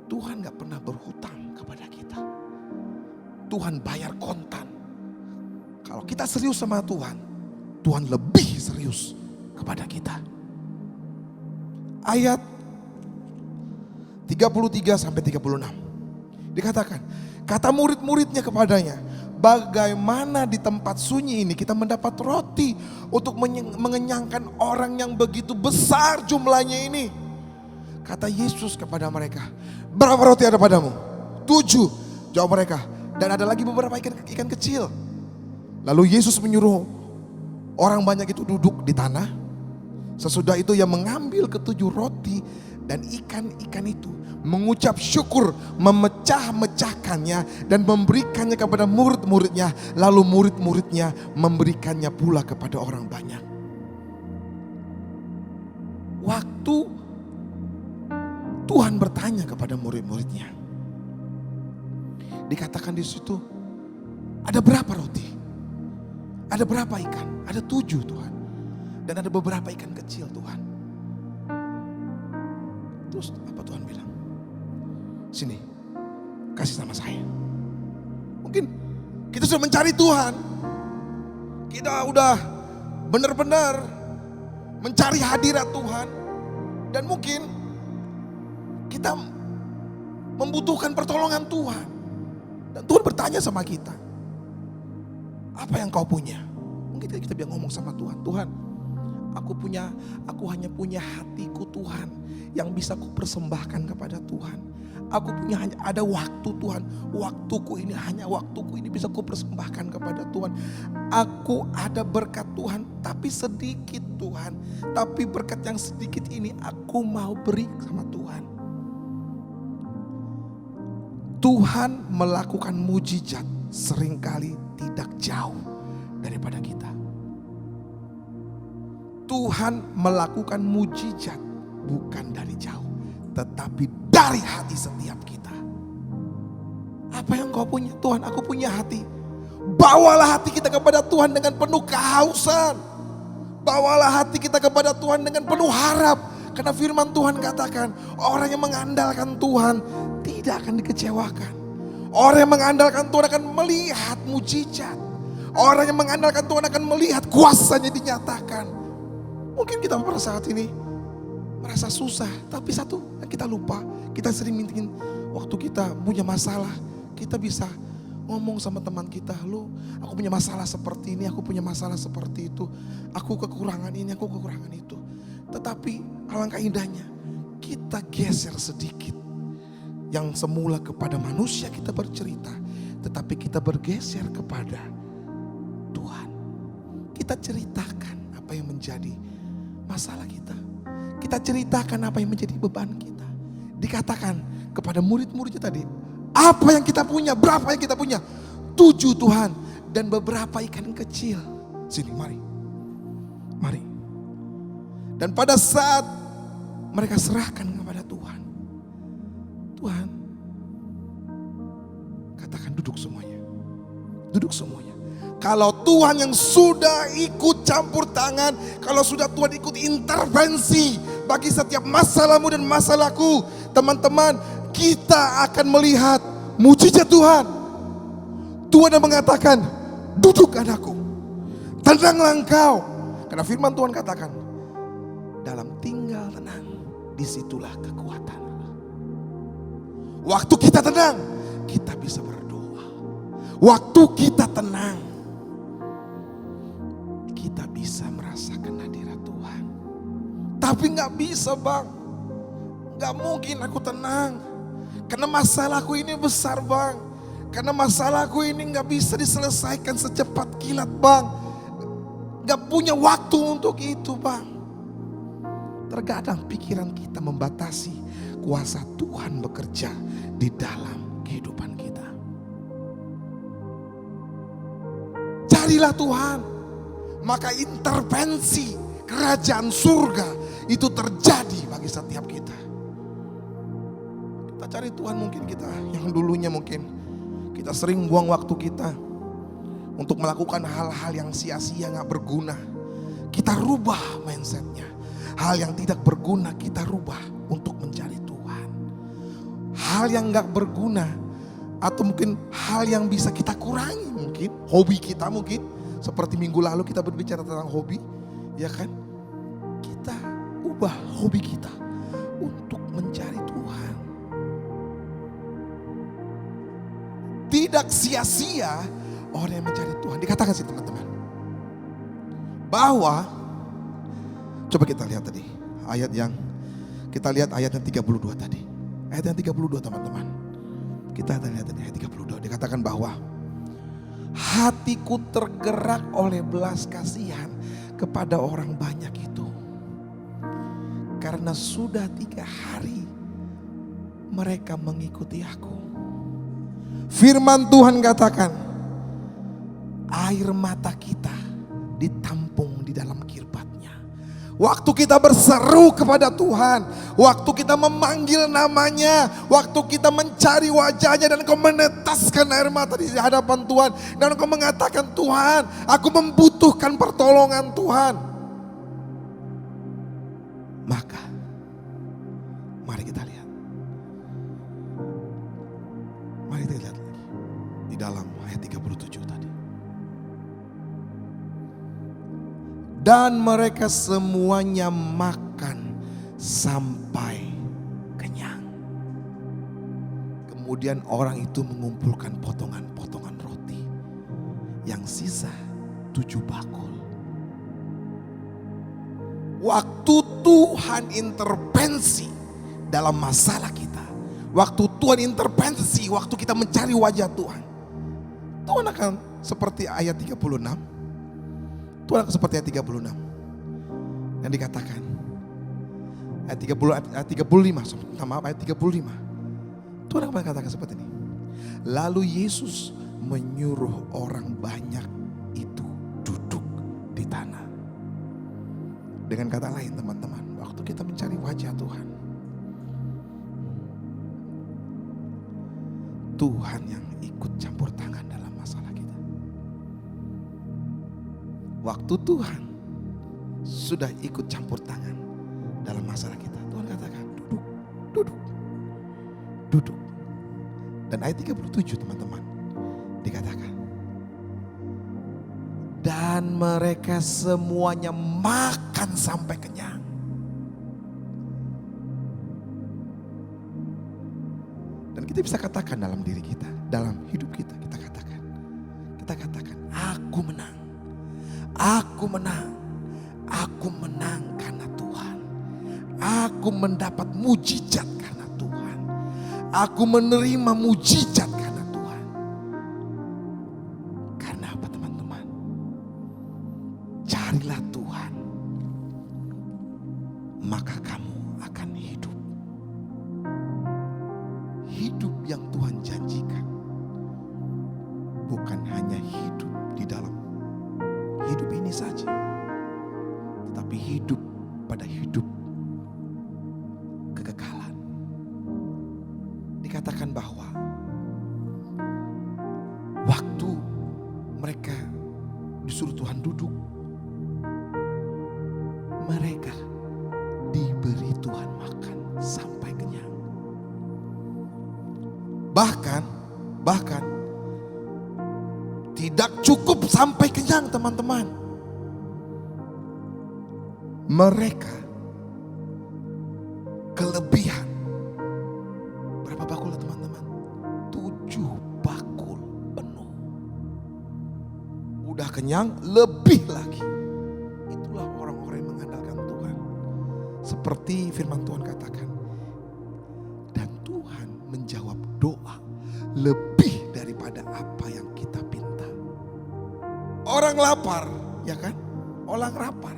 Tuhan gak pernah berhutang kepada kita. Tuhan bayar kontan. Kalau kita serius sama Tuhan, Tuhan lebih serius kepada kita. Ayat 33 sampai 36. Dikatakan, kata murid-muridnya kepadanya, bagaimana di tempat sunyi ini kita mendapat roti untuk mengenyangkan orang yang begitu besar jumlahnya ini? Kata Yesus kepada mereka, berapa roti ada padamu? 7, jawab mereka. Dan ada lagi beberapa ikan kecil. Lalu Yesus menyuruh orang banyak itu duduk di tanah. Sesudah itu ia mengambil 7 roti dan ikan-ikan itu, mengucap syukur, memecah-mecahkannya dan memberikannya kepada murid-muridnya. Lalu murid-muridnya memberikannya pula kepada orang banyak. Waktu Tuhan bertanya kepada murid-muridnya, dikatakan di situ, ada berapa roti? Ada berapa ikan? Ada 7 Tuhan. Dan ada beberapa ikan kecil Tuhan. Terus apa Tuhan bilang? Sini, kasih sama saya. Mungkin kita sudah mencari Tuhan. Kita udah benar-benar mencari hadirat Tuhan. Dan mungkin Kita membutuhkan pertolongan Tuhan. Dan Tuhan bertanya sama kita, apa yang kau punya? Mungkin kita bisa ngomong sama Tuhan, Tuhan, aku hanya punya hatiku Tuhan, yang bisa ku persembahkan kepada Tuhan. Aku punya hanya ada waktu Tuhan, waktuku ini bisa ku persembahkan kepada Tuhan. Aku ada berkat Tuhan, tapi sedikit Tuhan. Tapi berkat yang sedikit ini aku mau beri sama Tuhan. Tuhan melakukan mujizat seringkali tidak jauh daripada kita. Tuhan melakukan mujizat bukan dari jauh, tetapi dari hati setiap kita. Apa yang kau punya? Tuhan, aku punya hati. Bawalah hati kita kepada Tuhan dengan penuh kehausan. Bawalah hati kita kepada Tuhan dengan penuh harap. Karena firman Tuhan katakan, orang yang mengandalkan Tuhan tidak akan dikecewakan. Orang yang mengandalkan Tuhan akan melihat mujizat. Orang yang mengandalkan Tuhan akan melihat kuasanya dinyatakan. Mungkin kita pada saat ini merasa susah, tapi satu yang kita lupa, kita sering mintiin waktu kita punya masalah, kita bisa ngomong sama teman kita, lu aku punya masalah seperti ini, aku punya masalah seperti itu, aku kekurangan ini, aku kekurangan itu. Tetapi alangkah indahnya kita geser sedikit. Yang semula kepada manusia kita bercerita, tetapi kita bergeser kepada Tuhan. Kita ceritakan apa yang menjadi masalah kita. Kita ceritakan apa yang menjadi beban kita. Dikatakan kepada murid-muridnya tadi, apa yang kita punya, berapa yang kita punya? 7 Tuhan dan beberapa ikan kecil. Sini mari. Mari. Dan pada saat mereka serahkan kepada Tuhan, Tuhan katakan duduk semuanya. Duduk semuanya. Kalau Tuhan yang sudah ikut campur tangan, kalau sudah Tuhan ikut intervensi bagi setiap masalahmu dan masalahku, teman-teman, kita akan melihat mujizat Tuhan. Tuhan yang mengatakan, duduk anakku, tenanglah engkau. Karena firman Tuhan katakan, dalam tinggal tenang, disitulah kekuatan. Waktu kita tenang, kita bisa berdoa. Waktu kita tenang, kita bisa merasakan hadirat Tuhan. Tapi gak bisa bang, gak mungkin aku tenang. Karena masalahku ini besar bang. Karena masalahku ini gak bisa diselesaikan secepat kilat bang. Gak punya waktu untuk itu bang. Terkadang pikiran kita membatasi kuasa Tuhan bekerja di dalam kehidupan kita. Carilah Tuhan, maka intervensi kerajaan surga itu terjadi bagi setiap kita. Kita cari Tuhan, mungkin kita yang dulunya mungkin kita sering buang waktu kita untuk melakukan hal-hal yang sia-sia gak berguna. Kita rubah mindsetnya. Hal yang tidak berguna kita rubah untuk mencari Tuhan. Hal yang gak berguna atau mungkin hal yang bisa kita kurangi, mungkin hobi kita, mungkin seperti minggu lalu kita berbicara tentang hobi, ya kan? Kita ubah hobi kita untuk mencari Tuhan. Tidak sia-sia orang yang mencari Tuhan. Dikatakan sih teman-teman, bahwa coba kita lihat tadi ayat yang kita lihat ayat yang 32 tadi. Ayat yang 32 teman-teman. Kita lihat tadi ayat 32. Dikatakan bahwa hatiku tergerak oleh belas kasihan kepada orang banyak itu. Karena sudah 3 hari mereka mengikuti aku. Firman Tuhan katakan, air mata kita ditampung di dalam kirbatnya. Waktu kita berseru kepada Tuhan, waktu kita memanggil namanya, waktu kita mencari wajahnya dan engkau menetaskan air mata di hadapan Tuhan. Dan engkau mengatakan, Tuhan, aku membutuhkan pertolongan Tuhan. Maka, mari kita lihat. Mari kita lihat lagi. Di dalam ayat 37 tadi. Dan mereka semuanya makan sampai kenyang. Kemudian orang itu mengumpulkan potongan-potongan roti. Yang sisa 7 bakul. Waktu Tuhan intervensi dalam masalah kita. Waktu Tuhan intervensi, waktu kita mencari wajah Tuhan. Tuhan akan seperti ayat 36. Tuhan akan seperti ayat 36. Yang dikatakan. Ayat 35, maaf ayat 35. Tuhan akan katakan seperti ini. Lalu Yesus menyuruh orang banyak itu duduk di tanah. Dengan kata lain teman-teman, waktu kita mencari wajah Tuhan, Tuhan yang ikut campur tangan dalam masalah kita. Waktu Tuhan sudah ikut campur tangan dalam masalah kita, Tuhan katakan duduk, duduk, duduk. Dan ayat 37 teman-teman dikatakan, dan mereka semuanya makan sampai kenyang. Dan kita bisa katakan dalam diri kita, dalam hidup kita, kita katakan, aku menang, aku menang, aku menang karena Tuhan. Aku mendapat mujizat karena Tuhan. Aku menerima mujizat karena Tuhan. Karena apa teman-teman? Carilah Tuhan, maka kamu akan hidup. Hidup yang Tuhan janjikan bukan hanya hidup di dalam hidup ini saja, tetapi hidup pada hidup kekekalan. Dikatakan bahwa waktu mereka disuruh Tuhan duduk, mereka diberi Tuhan makan sampai kenyang. Bahkan tidak cukup sampai kenyang teman-teman. Mereka kelebihan. Berapa bakul teman-teman? 7 bakul penuh. Udah kenyang, lebih lagi. Itulah orang-orang yang mengandalkan Tuhan. Seperti firman Tuhan katakan. Dan Tuhan menjawab doa lebih daripada apa yang kita pinta. Orang lapar, ya kan? Orang lapar.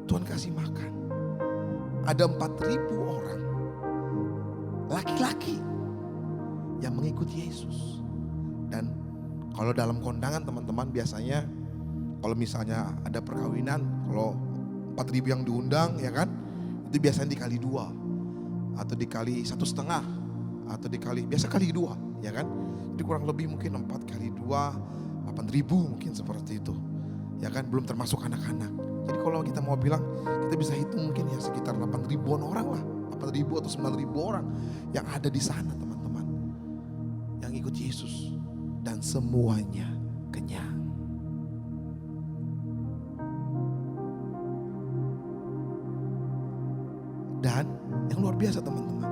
Tuhan kasih makan. Ada 4.000 orang laki-laki yang mengikut Yesus. Dan kalau dalam kondangan teman-teman biasanya kalau misalnya ada perkawinan, kalau 4.000 yang diundang ya kan, itu biasanya dikali 2 atau dikali 1,5 atau biasa kali 2 ya kan. Jadi kurang lebih mungkin 4 kali 2 8.000 mungkin seperti itu ya kan, belum termasuk anak-anak. Jadi kalau kita mau bilang, kita bisa hitung mungkin ya sekitar 8.000-an orang lah. 8.000 atau 9.000 orang yang ada di sana teman-teman. Yang ikut Yesus. Dan semuanya kenyang. Dan yang luar biasa teman-teman.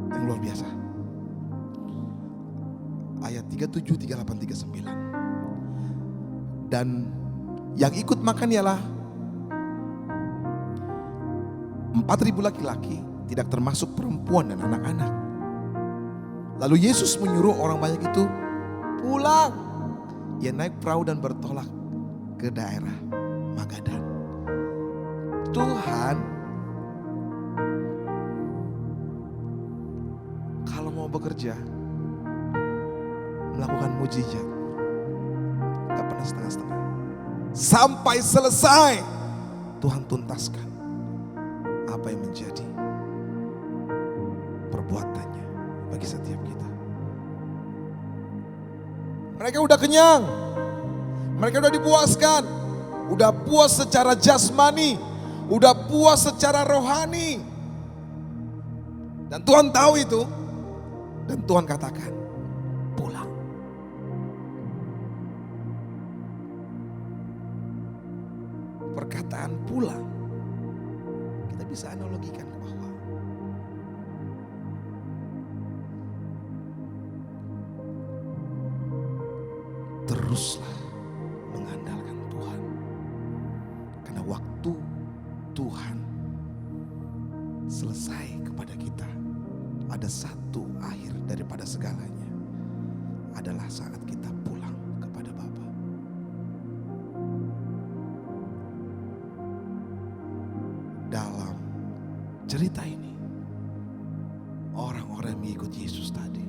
Yang luar biasa. Ayat 37, 38, 39. Dan yang ikut makan ialah 4.000 laki-laki, tidak termasuk perempuan dan anak-anak. Lalu Yesus menyuruh orang banyak itu pulang. Ia naik perahu dan bertolak ke daerah Magadan. Tuhan kalau mau bekerja, melakukan mujizat, gak pernah setengah-setengah. Sampai selesai Tuhan tuntaskan apa yang menjadi perbuatannya bagi setiap kita. Mereka udah kenyang, mereka udah dipuaskan, udah puas secara jasmani, udah puas secara rohani. Dan Tuhan tahu itu. Dan Tuhan katakan, pulang. Perkataan pulang, kita bisa analogikan bahwa teruslah mengandalkan Tuhan. Karena waktu Tuhan selesai kepada kita, ada satu akhir daripada segalanya, adalah saat kita pulang kepada Bapa. Dalam cerita ini, orang-orang yang mengikut Yesus tadi,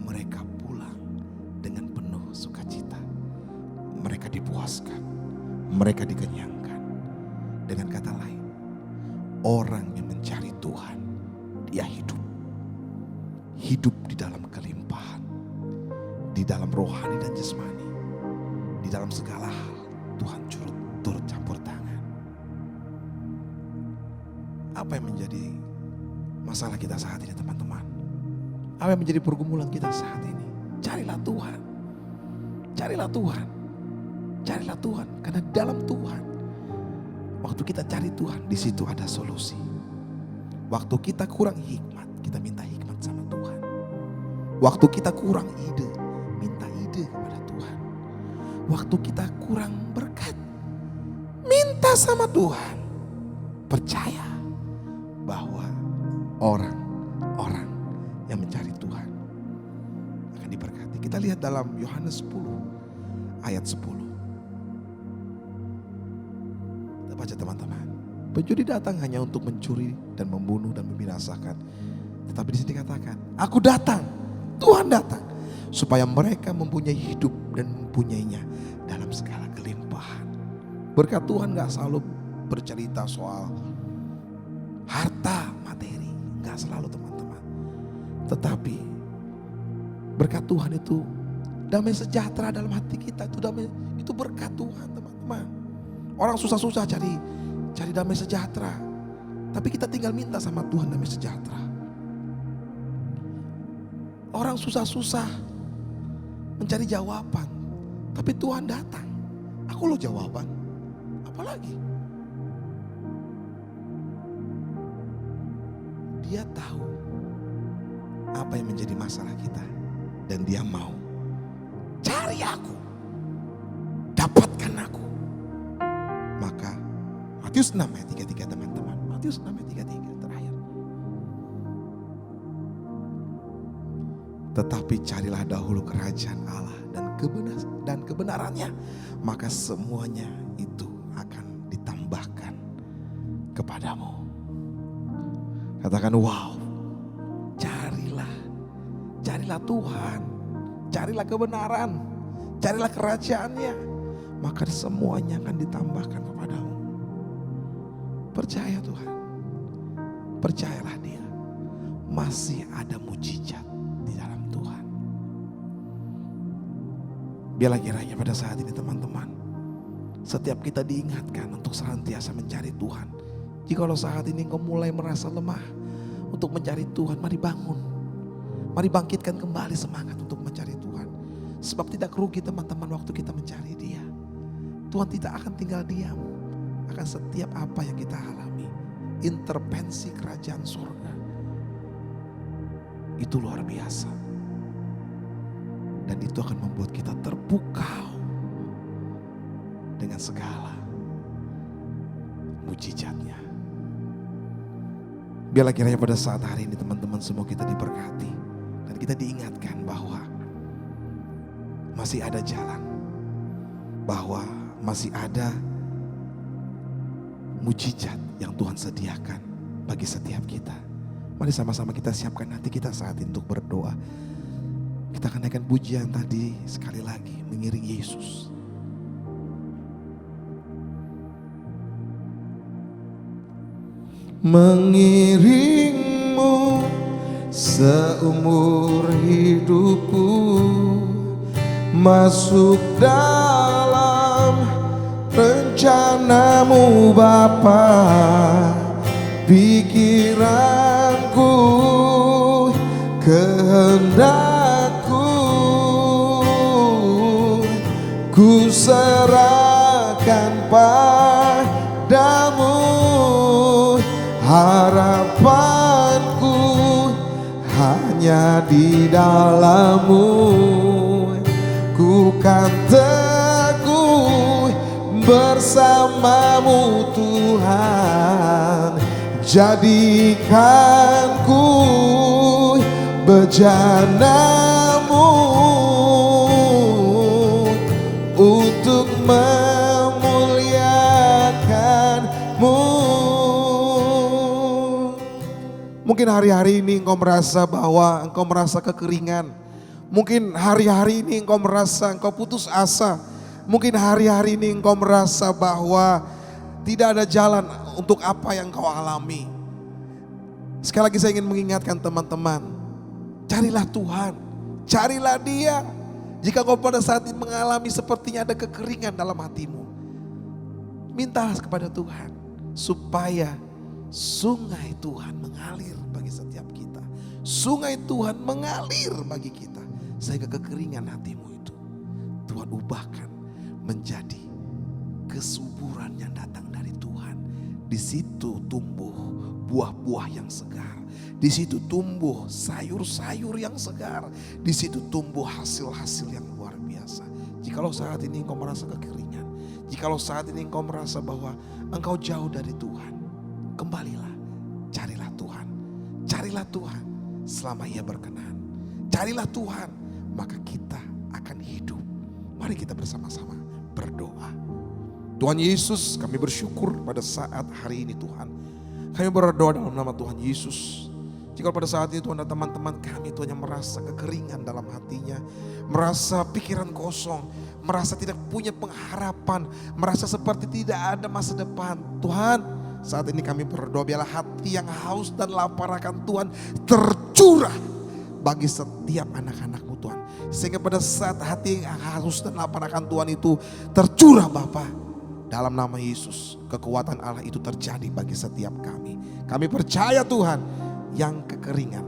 mereka pulang dengan penuh sukacita. Mereka dipuaskan, mereka dikenyangkan. Dengan kata lain, orang yang mencari Tuhan, dia hidup. Hidup di dalam kelimpahan, di dalam rohani dan jasmani, di dalam segala hal Tuhan turut campur tangan. Apa yang menjadi masalah kita saat ini, teman-teman? Apa yang menjadi pergumulan kita saat ini? Carilah Tuhan. Carilah Tuhan. Carilah Tuhan. Karena dalam Tuhan, waktu kita cari Tuhan, di situ ada solusi. Waktu kita kurang hikmat, kita minta hikmat sama Tuhan. Waktu kita kurang ide, minta ide kepada Tuhan. Waktu kita kurang berkat, minta sama Tuhan. Percaya bahwa orang-orang yang mencari Tuhan akan diberkati. Kita lihat dalam Yohanes 10 ayat 10. Kita baca, teman-teman. Pencuri datang hanya untuk mencuri dan membunuh dan membinasakan. Tetapi di sini dikatakan, aku datang, Tuhan datang, supaya mereka mempunyai hidup dan mempunyainya dalam segala kelimpahan. Berkat Tuhan gak selalu bercerita soal harta materi, gak selalu, teman-teman. Tetapi berkat Tuhan itu damai sejahtera dalam hati kita. Itu berkat Tuhan, teman-teman. Orang susah-susah cari damai sejahtera, tapi kita tinggal minta sama Tuhan damai sejahtera. Orang susah-susah mencari jawaban, tapi Tuhan datang. Aku loh jawaban, apalagi? Dia tahu apa yang menjadi masalah kita, dan dia mau cari aku, dapatkan aku. Maka Matius 6 ayat 33, teman-teman. Matius 6 ayat 33 terakhir. Tetapi carilah dahulu kerajaan Allah dan kebenarannya, maka semuanya itu akan ditambahkan kepadamu. Katakan wow. Carilah Tuhan, carilah kebenaran, carilah kerajaannya, maka semuanya akan ditambahkan kepadamu. Percaya Tuhan, percayalah dia, masih ada mujizat di dalam Tuhan. Biarlah kiranya pada saat ini, teman-teman, setiap kita diingatkan untuk senantiasa mencari Tuhan. Jikalau saat ini engkau mulai merasa lemah untuk mencari Tuhan, mari bangun. Mari bangkitkan kembali semangat untuk mencari Tuhan. Sebab tidak rugi, teman-teman, waktu kita mencari Dia. Tuhan tidak akan tinggal diam akan setiap apa yang kita alami. Intervensi kerajaan surga itu luar biasa. Dan itu akan membuat kita terpukau dengan segala mujizatnya. Biarlah kiranya pada saat hari ini, teman-teman semua, kita diberkati. Dan kita diingatkan bahwa masih ada jalan, bahwa masih ada mujizat yang Tuhan sediakan bagi setiap kita. Mari sama-sama kita siapkan hati kita saat ini untuk berdoa. Kita akan naikkan pujian tadi sekali lagi, mengiring Yesus. Mengiringmu seumur hidupku, masuk dalam rencanamu Bapa. Pikiranku, kehendakku, ku serahkan padamu. Harapanku hanya di dalam-Mu, ku kan teguh bersamamu Tuhan. Jadikan ku bejanamu untuk memuliakanmu. Mungkin hari-hari ini engkau merasa bahwa engkau merasa kekeringan. Mungkin hari-hari ini engkau merasa engkau putus asa. Mungkin hari-hari ini engkau merasa bahwa tidak ada jalan untuk apa yang engkau alami. Sekali lagi saya ingin mengingatkan teman-teman, carilah Tuhan, carilah Dia. Jika kau pada saat ini mengalami sepertinya ada kekeringan dalam hatimu, mintalah kepada Tuhan supaya sungai Tuhan mengalir bagi setiap kita. Sungai Tuhan mengalir bagi kita. Sehingga kekeringan hatimu itu Tuhan ubahkan menjadi kesuburan yang datang dari Tuhan. Di situ tumbuh buah-buah yang segar. Di situ tumbuh sayur-sayur yang segar. Di situ tumbuh hasil-hasil yang luar biasa. Jikalau saat ini engkau merasa kekeringan, jikalau saat ini engkau merasa bahwa engkau jauh dari Tuhan, kembalilah, carilah Tuhan. Carilah Tuhan selama Ia berkenan. Carilah Tuhan, maka kita akan hidup. Mari kita bersama-sama berdoa. Tuhan Yesus, kami bersyukur pada saat hari ini Tuhan. Kami berdoa dalam nama Tuhan Yesus. Jika pada saat ini Tuhan ada teman-teman kami Tuhan yang merasa kekeringan dalam hatinya. Merasa pikiran kosong, merasa tidak punya pengharapan, merasa seperti tidak ada masa depan. Tuhan, saat ini kami berdoa biarlah hati yang haus dan lapar akan Tuhan tercurah bagi setiap anak-anak-Mu Tuhan. Sehingga pada saat hati yang haus dan lapar akan Tuhan itu tercurah Bapa, dalam nama Yesus kekuatan Allah itu terjadi bagi setiap kami. Kami percaya Tuhan, yang kekeringan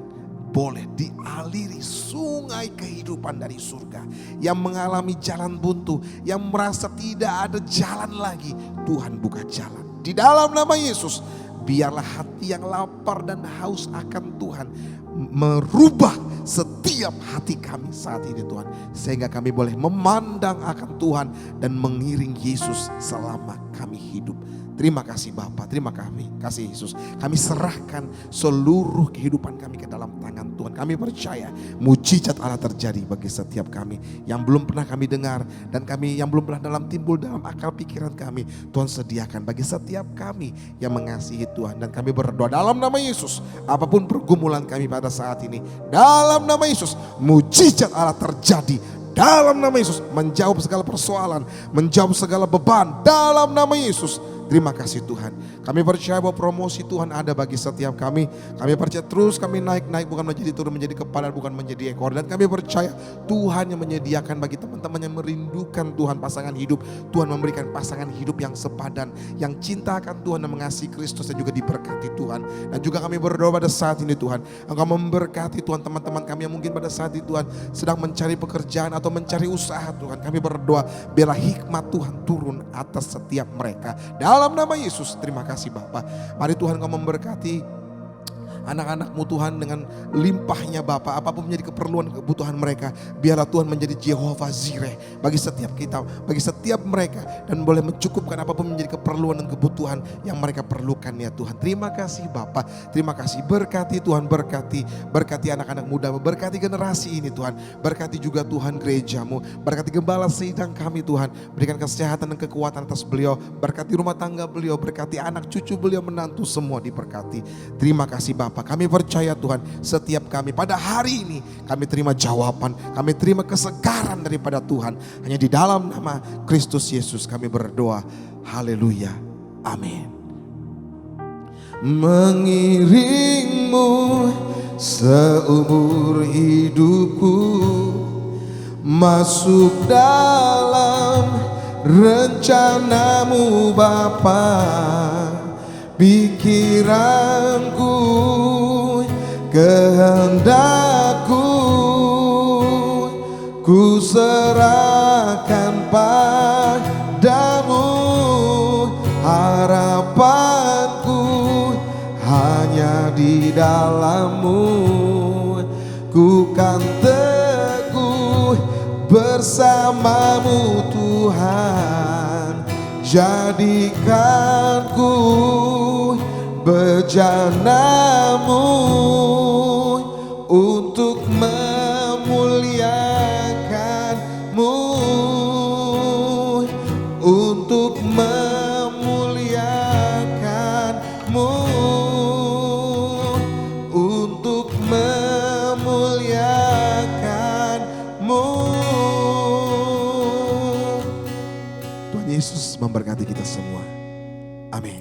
boleh dialiri sungai kehidupan dari surga. Yang mengalami jalan buntu, yang merasa tidak ada jalan lagi, Tuhan buka jalan. Di dalam nama Yesus, biarlah hati yang lapar dan haus akan Tuhan merubah setiap hati kami saat ini Tuhan. Sehingga kami boleh memandang akan Tuhan dan mengiring Yesus selama kami hidup. Terima kasih Bapa, terima kasih Yesus. Kami serahkan seluruh kehidupan kami ke dalam tangan Tuhan. Kami percaya mujizat Allah terjadi bagi setiap kami yang belum pernah kami dengar dan kami yang belum pernah timbul dalam akal pikiran kami. Tuhan sediakan bagi setiap kami yang mengasihi Tuhan, dan kami berdoa dalam nama Yesus. Apapun pergumulan kami pada saat ini, dalam nama Yesus mujizat Allah terjadi. Dalam nama Yesus menjawab segala persoalan, menjawab segala beban dalam nama Yesus. Terima kasih Tuhan. Kami percaya bahwa promosi Tuhan ada bagi setiap kami. Kami percaya terus kami naik bukan menjadi turun, menjadi kepala bukan menjadi ekor. Dan kami percaya Tuhan yang menyediakan bagi teman-teman yang merindukan Tuhan pasangan hidup. Tuhan memberikan pasangan hidup yang sepadan, yang cinta akan Tuhan dan mengasihi Kristus dan juga diberkati Tuhan. Dan juga kami berdoa pada saat ini Tuhan, Engkau memberkati Tuhan teman-teman kami yang mungkin pada saat ini Tuhan sedang mencari pekerjaan atau mencari usaha Tuhan. Kami berdoa biarlah hikmat Tuhan turun atas setiap mereka. Dalam nama Yesus, terima kasih Bapa. Mari Tuhan Kau memberkati anak-anak-Mu Tuhan dengan limpahnya Bapa. Apapun menjadi keperluan kebutuhan mereka, biarlah Tuhan menjadi Jehovah Jireh bagi setiap kita, bagi setiap mereka, dan boleh mencukupkan apapun menjadi keperluan dan kebutuhan yang mereka perlukan ya Tuhan. Terima kasih Bapa, terima kasih. Berkati Tuhan, berkati anak-anak muda, berkati generasi ini Tuhan, berkati juga Tuhan gereja-Mu, berkati gembala sidang kami Tuhan, berikan kesehatan dan kekuatan atas beliau, berkati rumah tangga beliau, berkati anak cucu beliau, menantu semua diberkati. Terima kasih Bapa. Kami percaya Tuhan, setiap kami pada hari ini kami terima jawaban, kami terima kesegaran daripada Tuhan. Hanya di dalam nama Kristus Yesus kami berdoa. Haleluya. Amin. Mengiringmu seumur hidupku, masuk dalam rencanamu Bapa. Pikiranku, kehendakku, ku serahkan padamu. Harapanku hanya di dalam-Mu, ku kan teguh bersamamu Tuhan. Jadikan ku bejanamu untuk memuliakanmu, untuk memuliakanmu, untuk memuliakanmu. Tuhan Yesus memberkati kita semua. Amin.